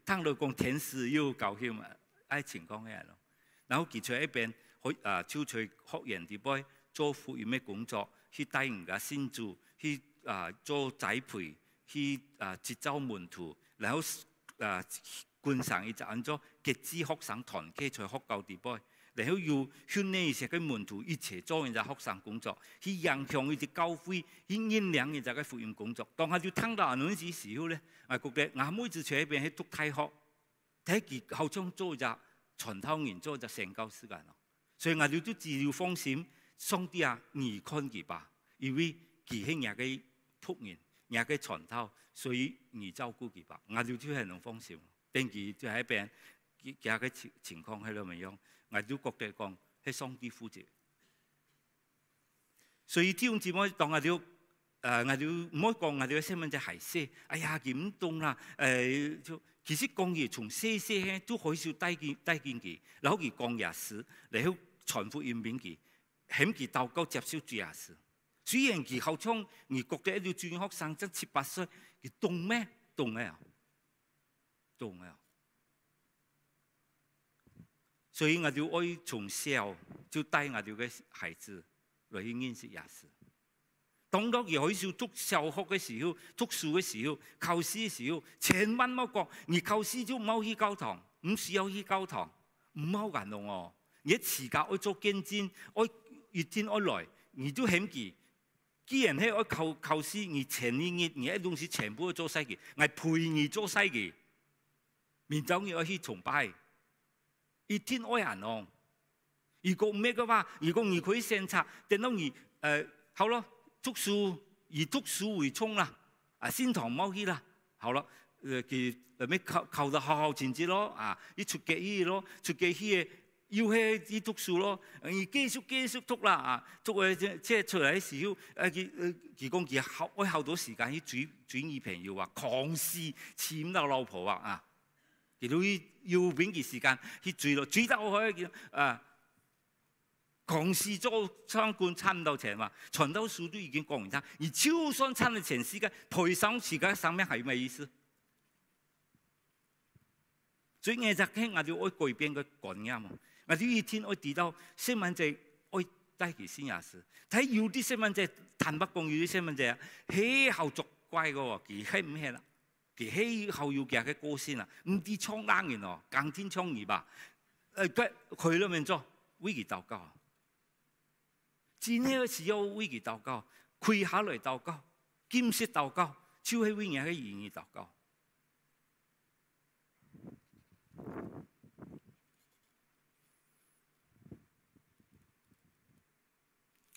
聽到講天使要高興啊，愛情講嘅咯。然後佢在一邊就在學園地邊做福音嘅工作，去帶人家信主，去做栽培，去接觸門徒，然後觀賞一隻按照極致學生團契在學校地邊，然後要訓練一些嘅門徒一齊做一隻學生工作，去影響一隻教會，去引領一隻嘅福音工作。當下就聽到嗰陣時候咧，我覺得我每次在一邊去讀大學，睇佢好像做一隻傳道人，做一隻宣教時間咯。所以我哋都自要放心，上帝啊，你看佢吧，因為佢係人嘅僕人，人嘅傳道，所以你照顧佢吧。我哋都係能放心。等佢就喺邊，佢嘅情況喺度咪樣，我都覺得講係上帝負責。所以弟兄姊妹，當我哋唔好講我哋嘅細蚊仔係死，哎呀佢唔懂啦，其實講嘢從細都可以帶見佢，然後佢講耶穌，然後傳福音俾佢，向佢禱告接受主耶穌。雖然佢好像你覺得一條中學生真7、8歲，佢懂咩？懂啊！懂啊！所以我哋愛從小就帶我哋嘅孩子嚟去認識耶穌。當到佢開始讀小學嘅時候、讀書嘅時候、考試嘅時候，千萬唔好講，你考試就唔好去教堂，唔需要去教堂，唔好緊動哦。你自家愛做見證，愛一天愛來，你都嫌佢。既然係愛考試，你前一日你啲東西全部做晒佢，我陪你做晒佢。明早你要去崇拜，一天愛人哦。如果唔係嘅話，如果你可以選擇，等到你好咯，讀書以讀書為重啦，先堂冇去啦，好啦，佢咩考到好成績咯，你出家去咯，出家去要去讀書咯，你繼續讀啦，讀即係出嚟嘅時候，佢講佢愛好多時間去追女朋友啊，狂試潛到老婆啊。佢都要俾佢時間去追咯，追得好開狂試做參觀差唔多錢嘛，傳道書都已經講完啦。而就算參到全世界，賠上自己生命係咩意思？所以我就聽我哋愛改變嘅觀念，我哋一天愛知道細蚊仔愛帶佢先也是。睇有啲細蚊仔坦白講，有啲細蚊仔係好作怪嘅喎，佢係唔係啦？佢係好有佢嘅個性啊，唔知唱硬嘅咯，更天唱二吧。佢裏面做為佢禱告，真係時候為佢禱告，跪下來禱告，禁食禱告，就係為人嘅言語禱告。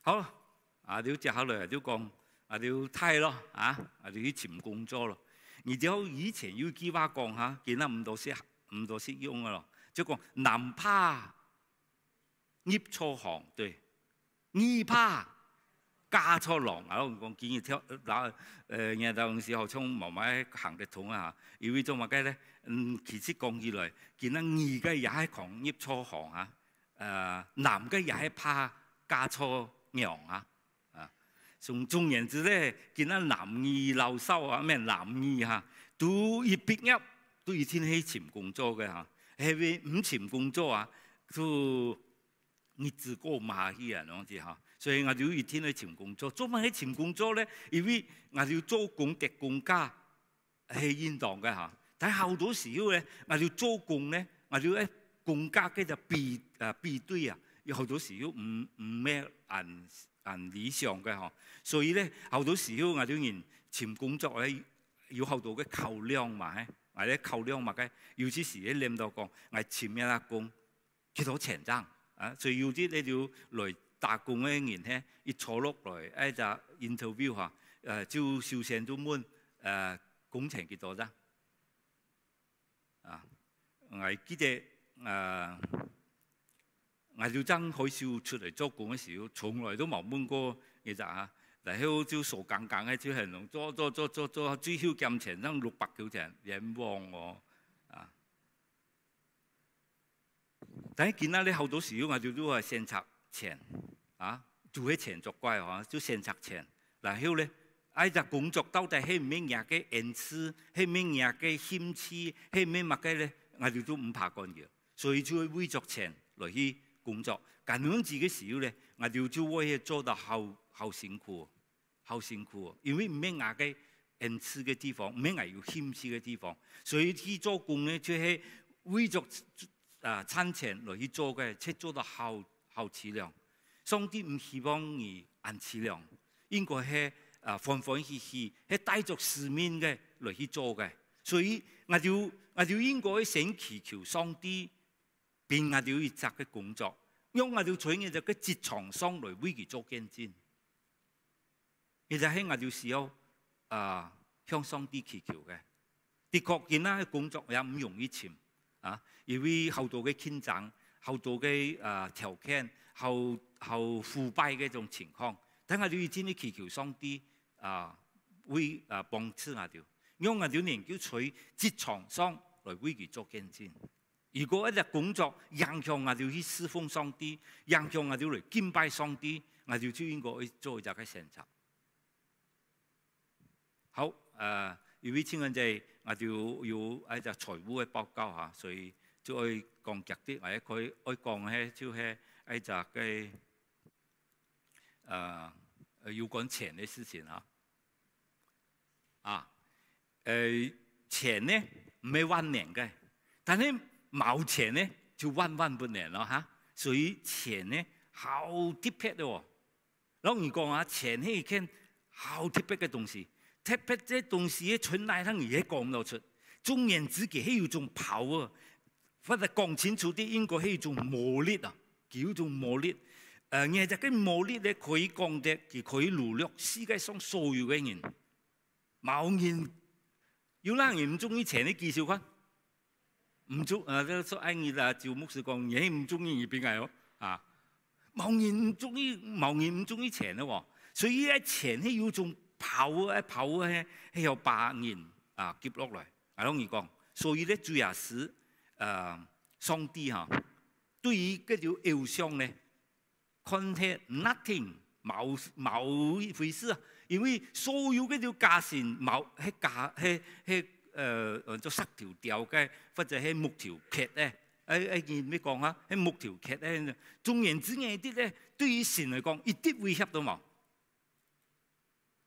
好，你接下來就講，你要睇咯，你去尋工作咯。而且以前有句話講嚇，見得唔多識用嘅咯，就講男怕入錯行，對，女怕嫁錯郎。我講見佢跳人當時候從慢慢行得通啊，因為做乜嘅咧？其實講起來，見得女嘅也係狂入錯行啊，男嘅也係怕嫁錯娘啊。總言之咧，見到男女老少啊，咩男女嚇，都一畢業都一天去尋工作嘅嚇，係咪唔尋工作啊？都日子過馬去啊，咁子嚇。所以我哋一天去尋工作，做乜去尋工作咧？因為我哋要做工嘅公家係應當嘅嚇。但係好多時候咧，我哋做工咧，我哋喺公家嘅就備隊啊，有好多時候唔咩按理想嘅嗬，所以咧好多時候我哋人尋工作咧有好多嘅考量嘛，或者考量嘛嘅，有啲時咧諗到講，我尋一下工幾多錢爭啊？所以有啲你要來打工嘅人咧，一坐落來就 interview 嚇，就首先都問工錢幾多啫？我記得我就真開始出嚟做工嘅時候，從來都冇問過其實啊，然後就傻更更嘅，就係能做，最少金錢爭600幾人幫我啊！但係見到咧好多時候我哋都係先拆錢啊，做起錢作怪嚇，就先拆錢，然後咧。喺隻工作到底係咩嘢嘅恩賜，係咩嘢嘅謙虛，係咩乜嘅咧？我哋都唔怕幹嘅，所以就會為咗錢來去工作。咁樣子嘅時候咧，我哋就會做到好辛苦，好辛苦。因為唔咩嘢嘅恩賜嘅地方，唔咩嘢要謙虛嘅地方，所以去做工咧，就係為咗賺錢來去做嘅，即做到好凄涼。上帝唔希望你按凄涼，應該係。歡歡喜喜，係帶着使命嘅嚟去做嘅，所以我就應該先祈求上帝，俾我哋一責嘅工作，因為我哋在我哋嘅職場上來為佢做見證。其實係我哋需要向上帝祈求嘅。的確，見啦工作也唔容易尋啊，因為好多嘅競爭，好多嘅條件，好腐敗嘅一種情況。但我哋要真係祈求上帝。會幫助我哋，因為我哋能夠在職場上來為佢做見證。如果一日工作影響我哋去侍奉上帝，影響我哋嚟敬拜上帝，我哋就應該做一個選擇。好，因為請緊就我哋要一隻財務嘅報告嚇，所以就可以講極啲，或者佢可以講嘅就係一隻嘅要講錢嘅事情嚇。錢咧唔係萬年嘅，但係冇錢咧就萬不能咯嚇。所以錢咧好特別嘅喎。老實講啊，錢係一件好特別嘅東西。特別嘅東西咧，從來佢也講唔到出。總言之，佢係一種 power， 或者講清楚啲，應該係一種魔力啊，叫做魔力。而且嘅魔力咧，可以講得，佢可以擄掠世界上所有嘅人。冇人有哪人唔中意錢？你介紹佢唔中所以你啦，趙牧師講，你唔中意邊個咯？冇人唔中意錢咯喎。所以咧，錢係有種跑係由把人接落來。係咯，你講，所以咧，主要係上帝嚇對於嗰條偶像咧，看係 nothing 冇一回事啊。因為所有嗰條價錢冇做塞條吊嘅，或者係木條劇咧，見咩講啊？係木條劇咧，總言之嘅啲咧，對於神嚟講一啲威脅都冇。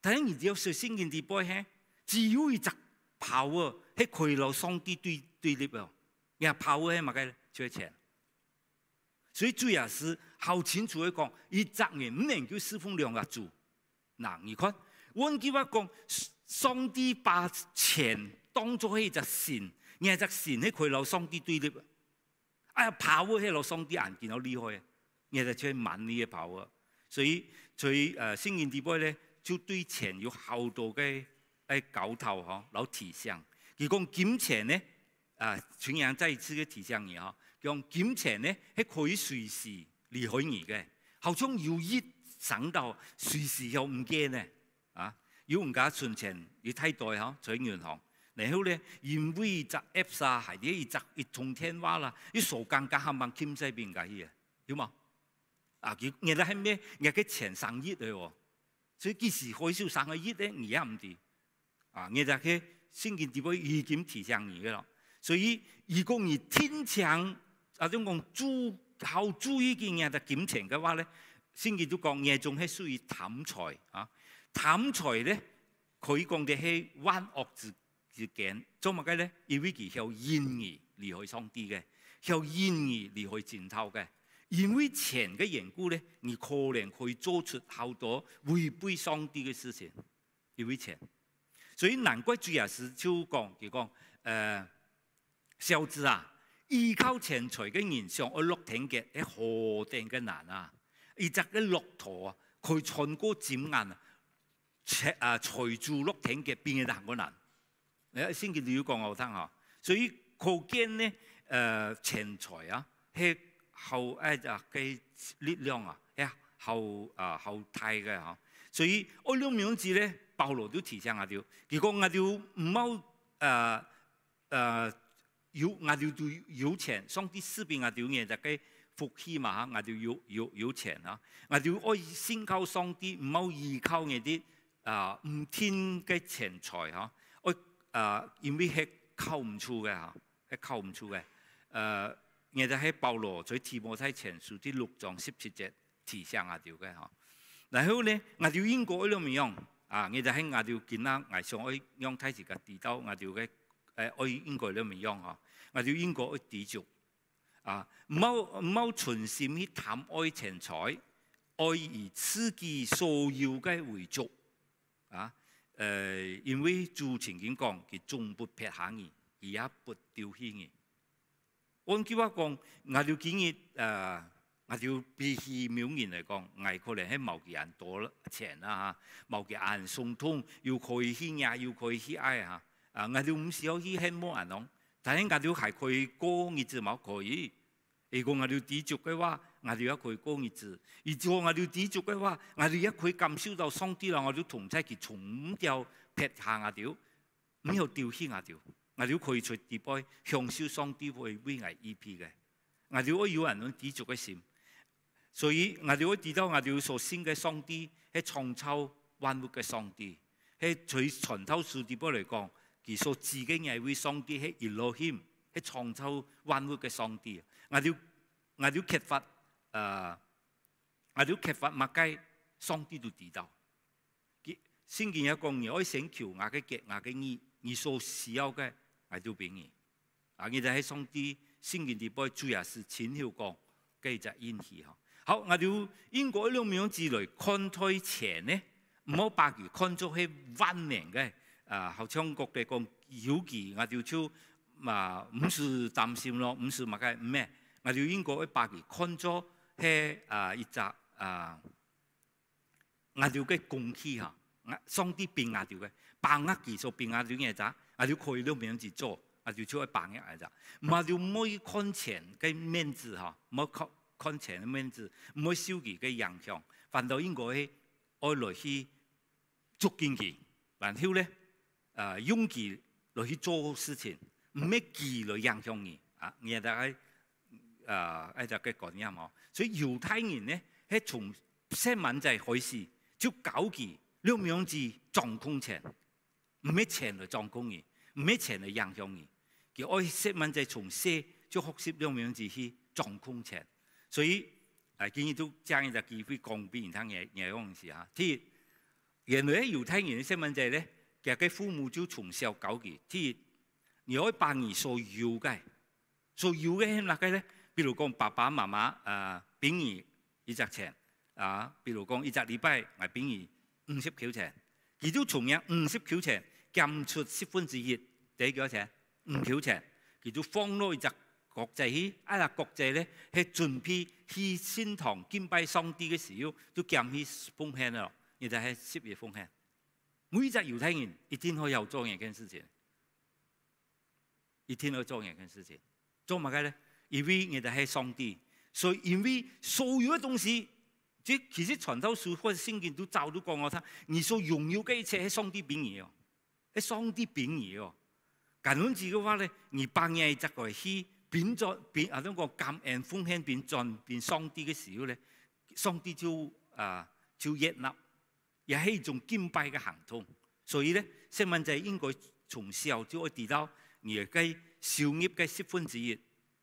但係你只要小心件地步係，只有一隻炮啊，係佢攞上帝對立啊，然後炮係乜嘅？就係錢。所以主要是好清楚嘅講，一隻人唔能夠侍奉兩個主。嗱，你看，換句話講，上帝把錢當作係一隻神，而隻神係佢攞上帝對立。炮係攞上帝眼見到厲害，而就係萬里嘅炮啊！所以在聖經地步咧，就對錢有好多嘅教頭嗬，有提醒。佢講金錢咧，傳揚再一次嘅提醒你嗬，講金錢咧係可以隨時離開你嘅，好像有一省到隨時又唔見咧，有人家存錢要睇袋嗬，在銀行，然後咧因為隻 Apps 啊，係啲一通電話啦，啲傻更加冚唪唥傾晒邊架嘢，有冇？佢而家係咩？而家錢上億嚟喎，所以幾時開銷上個億咧？而家唔知，而家佢先見點樣已經提醒你嘅啦。所以如果你天長種講好注意嘅嘢就金錢嘅話咧。先見都講嘢，仲係屬於貪財啊！貪財咧，佢講嘅係彎惡之見，做乜嘅咧？因為佢向言語離開上帝嘅，向言語離開正途嘅。因為錢嘅緣故咧，你可能可以做出好多違背上帝嘅事情。因為錢，所以難怪主耶穌就講，佢講小子啊，依靠錢財嘅人上我落天嘅，係何等嘅難啊！而隻嘅駱駝啊，佢穿過尖岩啊，隨住落天嘅邊嘅難個難。你先見你要講我聽下，所以可見咧，錢財啊，係後嘅力量啊，係後替嘅嚇。所以我兩樣字咧，保羅都提醒我哋，如果我哋唔好我哋都有錢，上帝賜俾我哋嘢就嘅福氣嘛嚇，我哋有錢嚇，我哋愛先靠上帝，唔好依靠嗰啲唔天嘅錢財嚇，因為係靠唔住嘅嚇，係靠唔住嘅。我哋喺保羅在提摩太前書第6章17節提醒我哋嘅嚇。然後咧，我哋英國嗰樣我哋喺我哋見啦，我上愛用睇住個地道，我哋嘅愛英國嗰樣嚇，我哋英國愛地主唔好存心去貪愛錢財，愛以自己所要嘅為足因為主曾經講，佢終不撇下你，而也不丟棄你。按句話講，我哋建議我哋比起苗人嚟講，我可能係冇幾人多錢啦嚇，冇幾人送通，要可以去呀，要可以去愛嚇。我哋唔需要去羡慕人咯，但係我哋係可以過日子冇可以。如果我哋知足嘅話，我哋也可以過日子；如果我哋知足嘅話，我哋也可以感受到上帝啦，我哋同在佢從掉撇下我哋，唔要丟棄我哋，我哋可以在地邊享受上帝會為我預備嘅。我哋要有人能知足嘅心，所以我哋要知道我哋所信嘅上帝係創造萬物嘅上帝，係在傳道書地邊嚟講，佢所指嘅係為上帝係以羅謙，係創造萬物嘅上帝。我哋揭發物雞，上帝都知道。聖經有講，你可以先求我嘅結，我嘅義，你所需要嘅，我都俾你。你哋喺上帝聖經地邊主要是淺曉講，繼續應許嚇。好，我哋英國兩樣字嚟看待錢呢，唔好把佢看作係萬能嘅。好像國地講有記，我哋就唔是擔心咯，唔是物雞唔咩。我哋應該把佢看作係一隻我哋嘅工具嚇，上帝俾我哋嘅把握技術俾我哋嘅咋，我哋可以兩樣子做，我哋就係把握嘅咋。唔係要唔可以看錢嘅面子嚇，唔好看錢嘅面子，唔可以受佢嘅影響，反倒應該係愛來去捉緊佢，然後咧用佢來去做事情，唔係佢來影響你你哋係就嘅觀念嗬。所以猶太人咧係從7萬仔開始就搞佢兩樣子掌控錢，唔係錢嚟掌控佢，唔係錢嚟影響佢。佢愛7萬仔從細就學習兩樣子去掌控錢。所以今日都將一個機會講俾人聽嘢嗰陣時嚇。第一，原來猶太人嘅7萬仔咧，其實佢父母就從小教佢。第一，你可以把你所要嘅係乜嘅咧？比如講爸爸媽媽俾你一隻錢比如講一隻禮拜我俾你50塊錢，佢都從樣50塊錢減出1/10，第幾多錢？5塊錢，佢都放落一隻國際去，國際咧係準備去聖堂敬拜上帝嘅時候，都減去奉獻咯，而就係10月奉獻。每隻猶太人一定可以有做一件事情，一定可以做一件事情，做乜嘅咧？因為我哋係上帝，所以因為所有嘅東西，即其實傳道書或者聖經都早都講我聽，你所擁有嘅一切係上帝俾你哦，係上帝俾你哦。咁樣子嘅話咧，你把嘢執過去變咗變嗰個感恩奉獻變上帝嘅時候咧，上帝就悅納，也係一種敬拜嘅行動。所以咧，7萬仔應該從小就會知道，你嘅收入嘅1/10。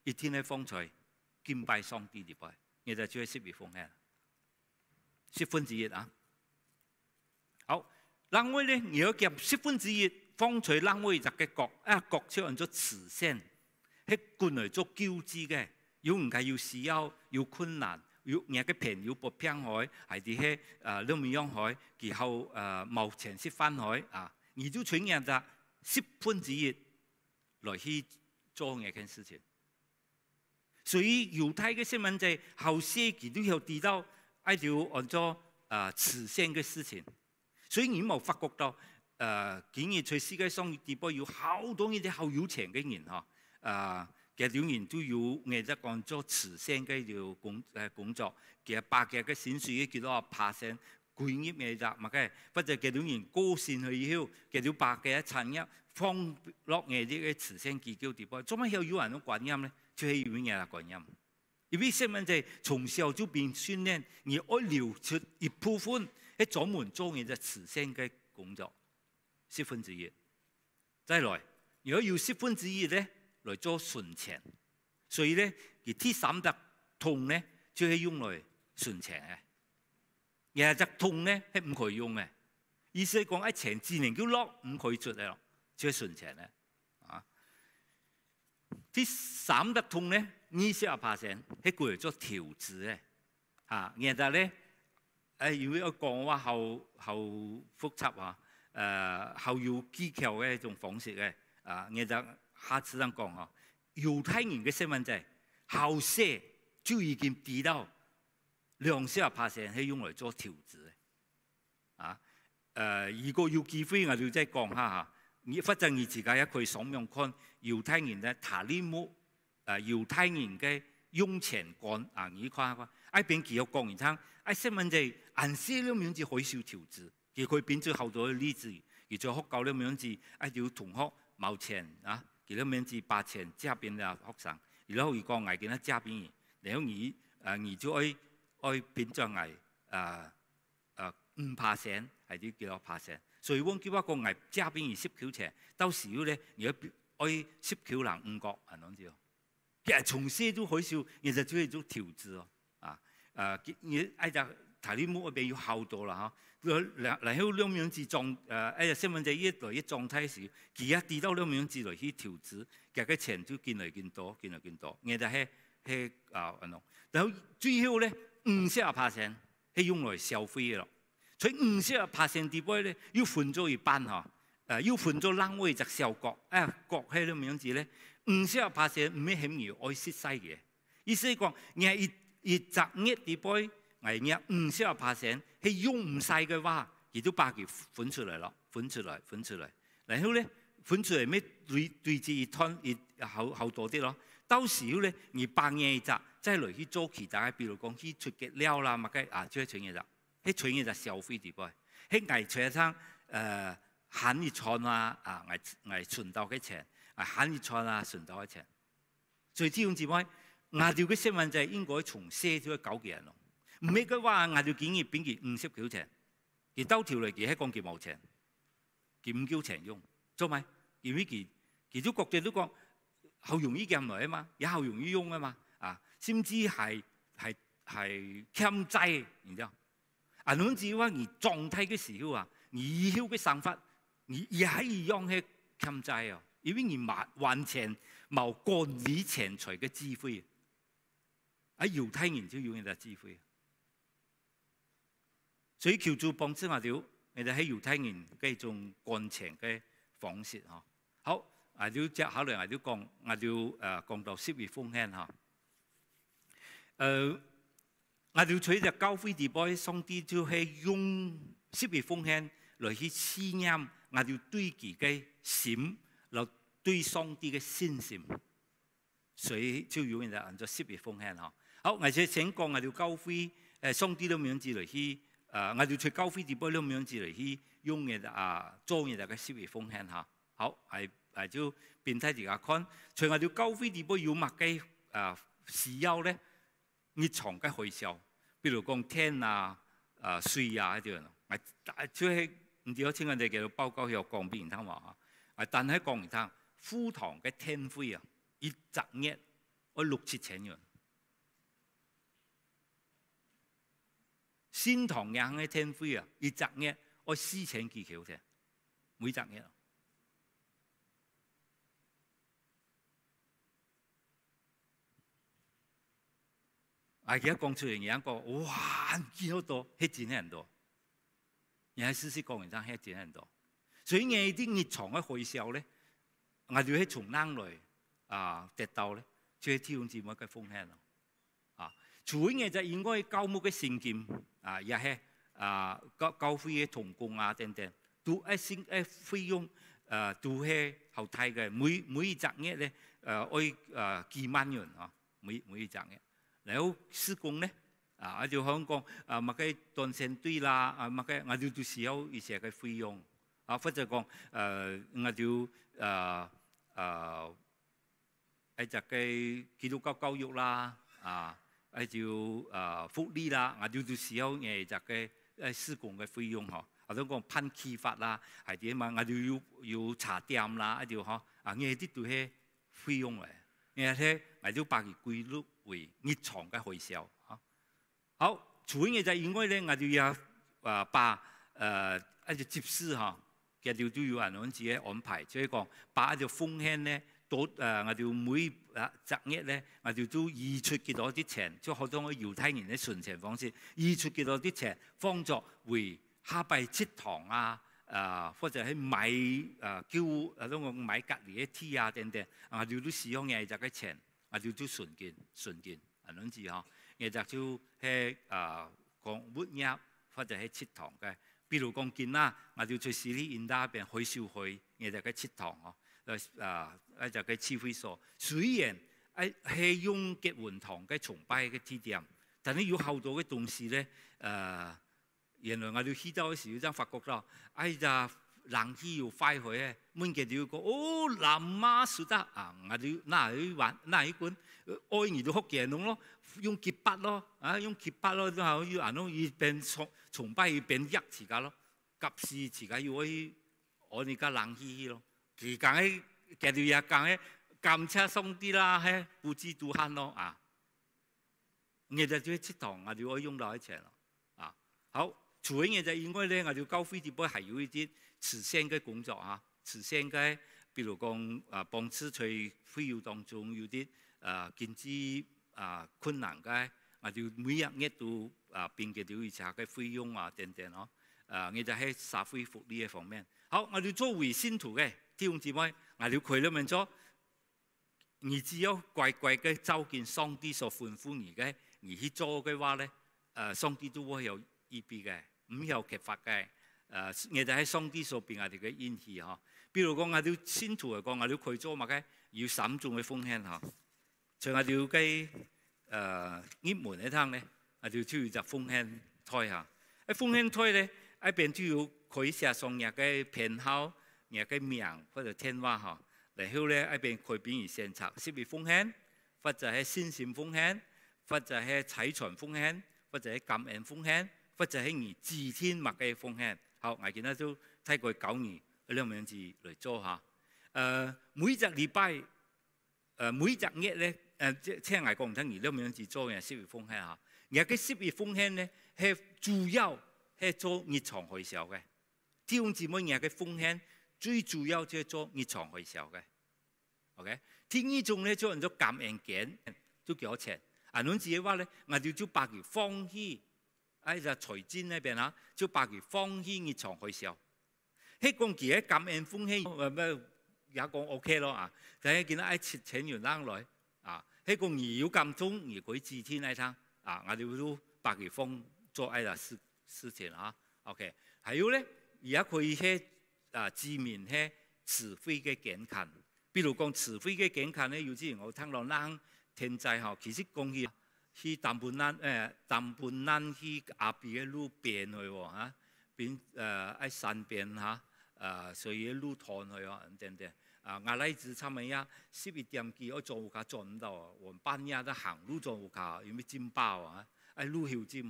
一天喺方才敬拜上帝入去，你就做10月奉獻1/10啊！好，另外咧，你要夾1/10方才另外一個國出按咗慈善，係官嚟做救濟嘅，有唔係要需要有困難，有人嘅朋友不平海，係啲喺兩面洋海，然後冇錢先翻海你就請人就1/10來去做呢件事情。所以猶太嘅7萬仔後些佢都有知道，喺度按咗慈善嘅事情。所以你冇發覺到竟然在世界上地步有好多呢啲好有錢嘅人其實當然都要我哋講做慈善嘅條工作，其實百嘅嘅薪水幾多%歸業嘅咋，嘛嘅，或者其實當然高薪去以後，其實百嘅產業放落嘅啲嘅慈善機構地方，做乜有人嘅觀念咧？就係有人嘅觀念。因為細蚊仔從小就變訓練，而我留出一部分喺專門做嘅就慈善嘅工作，1/10。再來，如果要1/10咧來做存錢，所以咧而第3桶咧就係用來存錢嘅。廿隻桶咧係唔可以用嘅，意思係講一錢自然叫落唔可以出嚟咯，就係存錢咧。啊，第3桶咧20%係過嚟做投資嘅。嚇，然後咧如果我講話後複雜啊，後要技巧嘅一種方式嘅。然後下次再講啊，猶太人嘅細蚊仔後生就已經知道。20%係用嚟做投資嘅，如果有機會我就再講下嚇。反正你自己也可以上網看猶太人嘅塔利木，猶太人嘅用錢觀你看下，一邊佢有講完聽，細蚊仔按些咁樣子可以少投資，佢可以變咗好多例子，而在學校咁樣子，要同學冇錢佢咁樣子把錢借俾啊學生，然後如果我見得借俾你，然後你就愛變咗係5%係啲幾多%，所以我叫我個藝借俾你10錢，到時咧如果愛10人5角係咁樣，其實從細都可以少，其實就係做投資咯。你就睇啲冇俾要好多啦嚇，然後兩樣子狀細蚊仔一來一狀態時，佢一跌到兩樣子來去投資，其實嘅錢就見嚟見多，見嚟見多，我就係然後最後咧。50%係用來消費嘅咯，所以50%地位咧要分咗一半嚇，要分咗另外一隻小角，角係咁樣子咧，50%唔係輕易愛惜曬嘅，意思係講，你係一隻嘢地位，你50%係用唔晒嘅話，亦都把佢分出嚟咯，分出嚟，然後咧分出嚟咩對住一攤好多啲咯，到時候咧你把嘢一隻。即係嚟去做其他嘅，比如講去出嘅料啦，乜嘅即係存嘢就，喺存嘢就消費地位，喺藝出一餐慳一餐藝存到嘅錢，慳一餐存到嘅錢。所以呢種情況，亞洲嘅細蚊仔應該從細就去教佢人咯，唔係嘅話亞洲建議俾佢50錢，而兜條嚟佢喺講佢冇錢，佢唔叫錢用，做咪？因為佢都國際都講好容易撳來啊嘛，也好容易用啊嘛。甚至係欠債，然之後，甚至話你狀態嘅時候你以後嘅想法，你也係一樣係欠債因為你還錢冇管理錢財嘅智慧，猶太人就有呢個智慧，所以求主幫助我哋，你哋喺猶太人嘅一種幹錢嘅方式好，我哋接下來我哋講，我哋講到10月奉獻我哋除咗教會地方，上帝就係用10月奉獻來去試驗我哋對佢嘅心，來對上帝嘅信心，所以就用嚟按照10月奉獻好，我哋先講我哋教會上帝咁樣子嚟去我哋除教會地方咁樣子嚟去用嘅做嘅10月奉獻好，係就變態大家看，除我哋教會地方有乜嘅需要咧？日常嘅開銷，比如講天水嗰啲咯，即係唔知我聽人哋嘅報告又講俾人聽話但係講人聽，富堂嘅天費一隻月我6-7千元，新堂嘅天費一隻月我4千幾條啫，每隻月。而家講出嚟，人講哇，幾好多，係錢很多。人喺事實講人真係錢很多，所以我啲日常嘅開銷咧，我哋係從哪來得到咧？就係挑戰我嘅奉獻咯。除咗就應該教牧嘅聖經也係教會嘅同工等等，都一費用都係後睇嘅，每一隻嘢咧愛幾萬元啊，每一隻嘢。然後施工咧就香港乜嘅斷線堆啦，乜嘅我哋都需要一些嘅費用或者講我哋一隻嘅基督教教育啦福利啦，我哋都需要一隻嘅施工嘅費用嗬。或者講噴氣法啦，係點啊？我哋要茶店啦，一條嗬呢啲都係費用嚟。呢啲我哋把佢歸類為日常嘅開銷嚇。好，除咗就應該咧，我哋要把一條接施嚇，其實都要人自己安排。所以講把一條風險咧，我哋每隻月咧，我哋都移出幾多啲錢，即係好多我猶太人嘅存錢方式，移出幾多啲錢，幫作為下拜七堂或者係買叫買隔離嘅 T 等等，我哋都使用嘅就嘅錢，我哋都純件，咁樣子嗬。我就係講活業或者係七堂嘅，比如講見啦，我哋在市裡印度邊開小會，我就嘅七堂嗬，就嘅慈惠所。雖然係用結婚堂嘅崇拜嘅地點，但係有好多嘅東西咧原來我哋去到嘅時候，真發覺到，冷氣要快去咧，滿嘅就要講南媽說得我哋嗱去管，愛而到福建咯，用結筆咯，用結筆咯，然後要變崇拜變一時間咯，及時時間要我哋家冷氣咯，其間喺條嘢間喺監車鬆啲啦，喺不知都慳咯我就做七堂，我哋可以用到一齊咯好。除咗嘢就應該咧，我哋教會啲波係有一啲慈善嘅工作慈善嘅，譬如講幫助在需要當中有啲經濟困難嘅，我哋每一日都變嘅調查嘅費用等等我就喺社會福利嘅方面。好，我哋作為信徒嘅弟兄姊妹，我哋佢裏面咗，而只有乖乖嘅照見上帝所吩咐嘅，而去做嘅話咧，上帝都會有意義嘅。唔有缺乏嘅，我哋喺上帝所邊我哋嘅恩賜嗬。比如講我哋信徒嚟講，我哋可以做乜嘅？要慎重嘅風險嗬。像我哋嘅入門一趟咧，我哋就要就風險推下。喺風險推咧，一邊就要佢寫上日嘅編號、日嘅名或者電話嗬。然後咧一邊佢俾人選擇識別風險，或者係信心風險，或者係財產風險，或者係感恩風險。或者係而自天物嘅風險，好，我見到都睇過9年兩樣字嚟做下。每隻禮拜，每隻月咧，聽我講唔聽而兩樣字做嘅識別風險嚇。而嘅識別風險咧係主要係做日常開銷嘅。弟兄姊妹，而嘅風險最主要就係做日常開銷嘅。OK， 聽呢種咧做人做感恩件都幾多錢？咁自己話咧，我哋就把佢放棄。就財經呢邊就把佢放棄日常開銷。喺講佢嘅感恩風險，也講 OK 咯但係見到切錢要攞來喺講而要咁中而佢自天嚟聽我哋都把佢放做事情OK， 還有咧，而家佢喺知名喺慈惠嘅健康，比如講慈惠嘅健康咧，有之前我聽落啱天災其實講起。去淡半蘭去阿邊嘅路邊去喎邊喺山邊所以路趟去等等我來自參加11點幾我做唔到做唔到我半夜都行路做唔到，有咩尖包路後尖去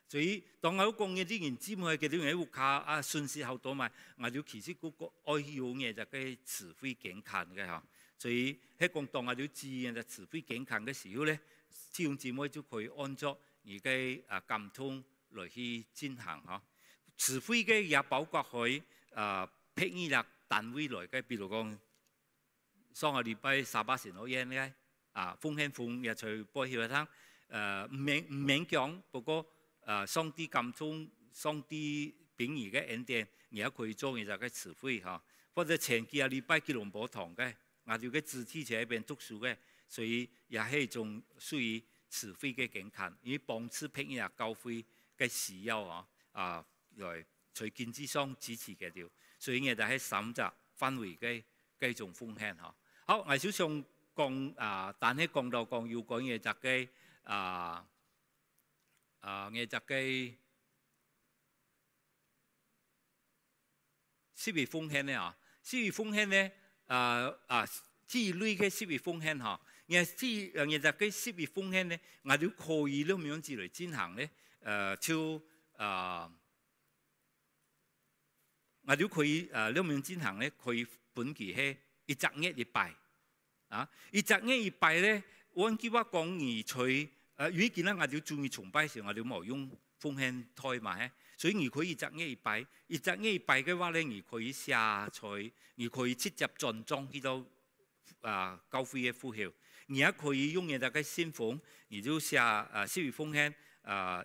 所以當我講嘅啲人尖去嘅啲人喺屋卡順勢好多嘛，我就其實嗰個愛用嘅就係慈惠健康嘅所以喺講當我哋知嘅慈惠健康嘅時候咧。弟兄姊妹就可以按照而嘅感通來去進行慈惠嘅也包括去聘一粒單位來嘅，比如講上個禮拜38線好煙嘅風險風也隨播起嚟聽唔勉強，不過上帝感通上帝俾而嘅恩典，而家可以做嘅就係慈惠或者前幾個禮拜吉隆坡堂嘅，我哋嘅肢體喺邊讀書嘅。所以也係一種屬於慈惠嘅健康，因為幫助聘一教會嘅需要來在經濟上支持嘅條，所以我哋喺3隻範圍嘅種奉獻嚇。好，我小想講但係講到講要講嘢就嘅嘢就嘅十月奉獻咧嚇，十月奉獻咧之類嘅十月奉獻嚇，嘢就嘅十月奉獻咧，我哋可以咁樣子嚟進行咧，我哋可以咁樣進行咧，可以本期係一隻月一拜一隻月一拜咧，我記話講而隨如果見啦，我哋中意崇拜時，我哋冇用奉獻台嘛，所以而可以一隻月一拜，一隻月一拜嘅話咧，而可以下菜，而可以直接進裝去到教會嘅呼號，而家可以用嘢大家先奉，而就寫十月奉獻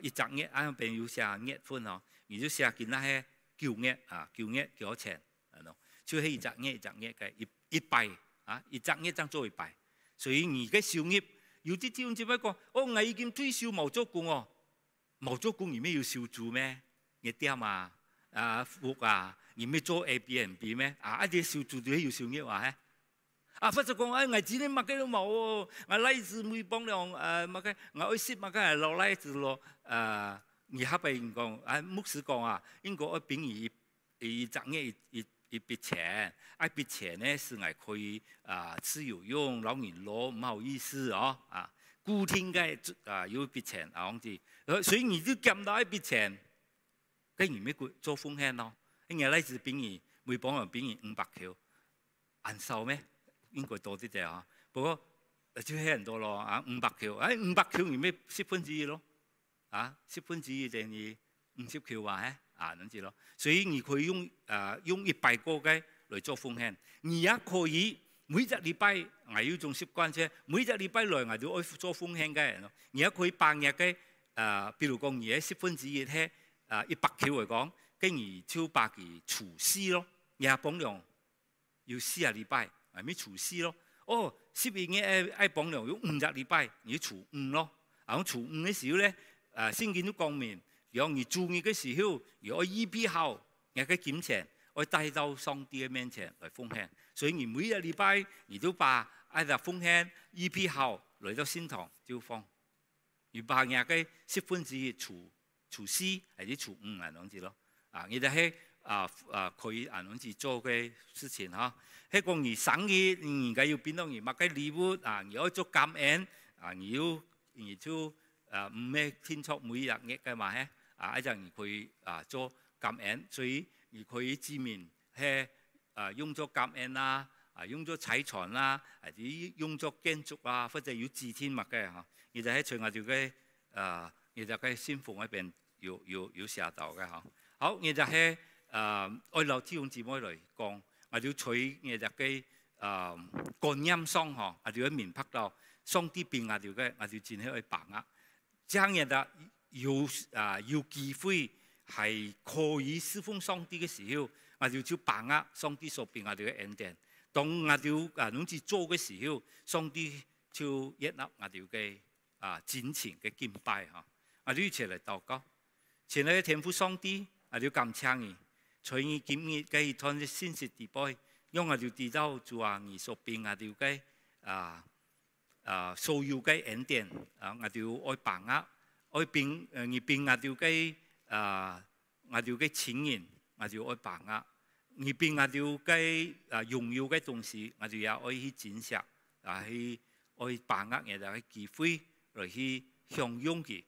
一隻月啱邊要寫月份哦，而就寫見啦係9月幾錢，就係一隻月嘅一拜一隻月當做一拜，所以而家小業有啲只只不過，我已經退休冇做工哦，冇做工而咩要少做咩？一點屋而咩做 Airbnb 咩？一啲少做都要少業話或者講我自己乜嘅都冇喎，我來自每幫量乜嘅，我愛食乜嘅係落來自咯而後邊講牧師講應該我俾一隻月一筆錢，筆錢咧是係可以自由用，老人攞唔好意思固定嘅有一筆錢講住，所以你都夾到一筆錢，跟住咩做奉獻咯？因為來自俾你每幫人俾你500條，按數咩？應該多啲啫不過就係人多咯500條，500條而咩1/10咯1/10等於50條咁子咯，所以你可以用100個嘅嚟做奉獻，你也可以每隻禮拜我有種習慣啫，每隻禮拜來我都愛做奉獻嘅人咯，你也可以半日嘅譬如講而家1/10係100條嚟講，跟住超百期除絲咯，廿磅量要40禮拜。係咩除絲咯？12月愛磅量要5隻禮拜，要除5咯。除5嘅時候咧，先見到光明。如果你注意嘅時候，如果預備好，你嘅金錢，我帶到上帝嘅面前嚟奉獻。所以你每日禮拜，你都把愛嚟奉獻預備好，嚟到先堂就放。而把日嘅1/10除絲，係啲除5咁子咯。你就係可以咁子做嘅事情嚇。喺講而生意，而家要變到而買嘅禮物而要做感恩而就唔咩天出每日嘅嘛一陣可以做感恩，所以而可以知面係用咗感恩啦，用咗財產啦，或者用咗建築或者要自天物嘅嚇，而就喺隨我哋嘅而就喺先鋒嗰邊要寫到嘅嚇。好，而就係愛留弟兄姊妹嚟講。我哋取嘢就嘅觀音雙嗬，我哋喺面拍到雙啲變我哋嘅，我哋盡去把握。這樣嘢有機會係可以侍奉上帝嘅時候，我哋就把握上帝所俾我哋嘅恩典。當我哋諗住做嘅時候，上帝就悅納我哋嘅真情嘅敬拜嚇。我哋一齊嚟禱告，前嚟天父上帝，我哋感謝你。隨意檢驗嘅團嘅先實地位，因我哋知道就話你所俾我哋嘅所有嘅恩典我哋愛把握，愛俾你俾我哋嘅我哋嘅錢銀，我哋愛把握，你俾我哋嘅榮耀嘅東西，我哋也愛去珍惜，去愛把握我哋嘅機會嚟去享用佢，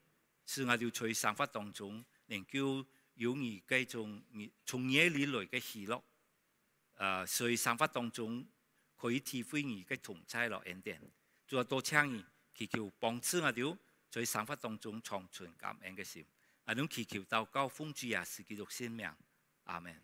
使我哋在生活當中能夠有你嘅從夜裏來嘅喜樂，在生活當中可以體會你嘅同在咯恩典，做多請你祈求幫助我哋在生活當中長存感恩嘅心，我哋祈求禱告奉主耶穌基督聖名，阿門。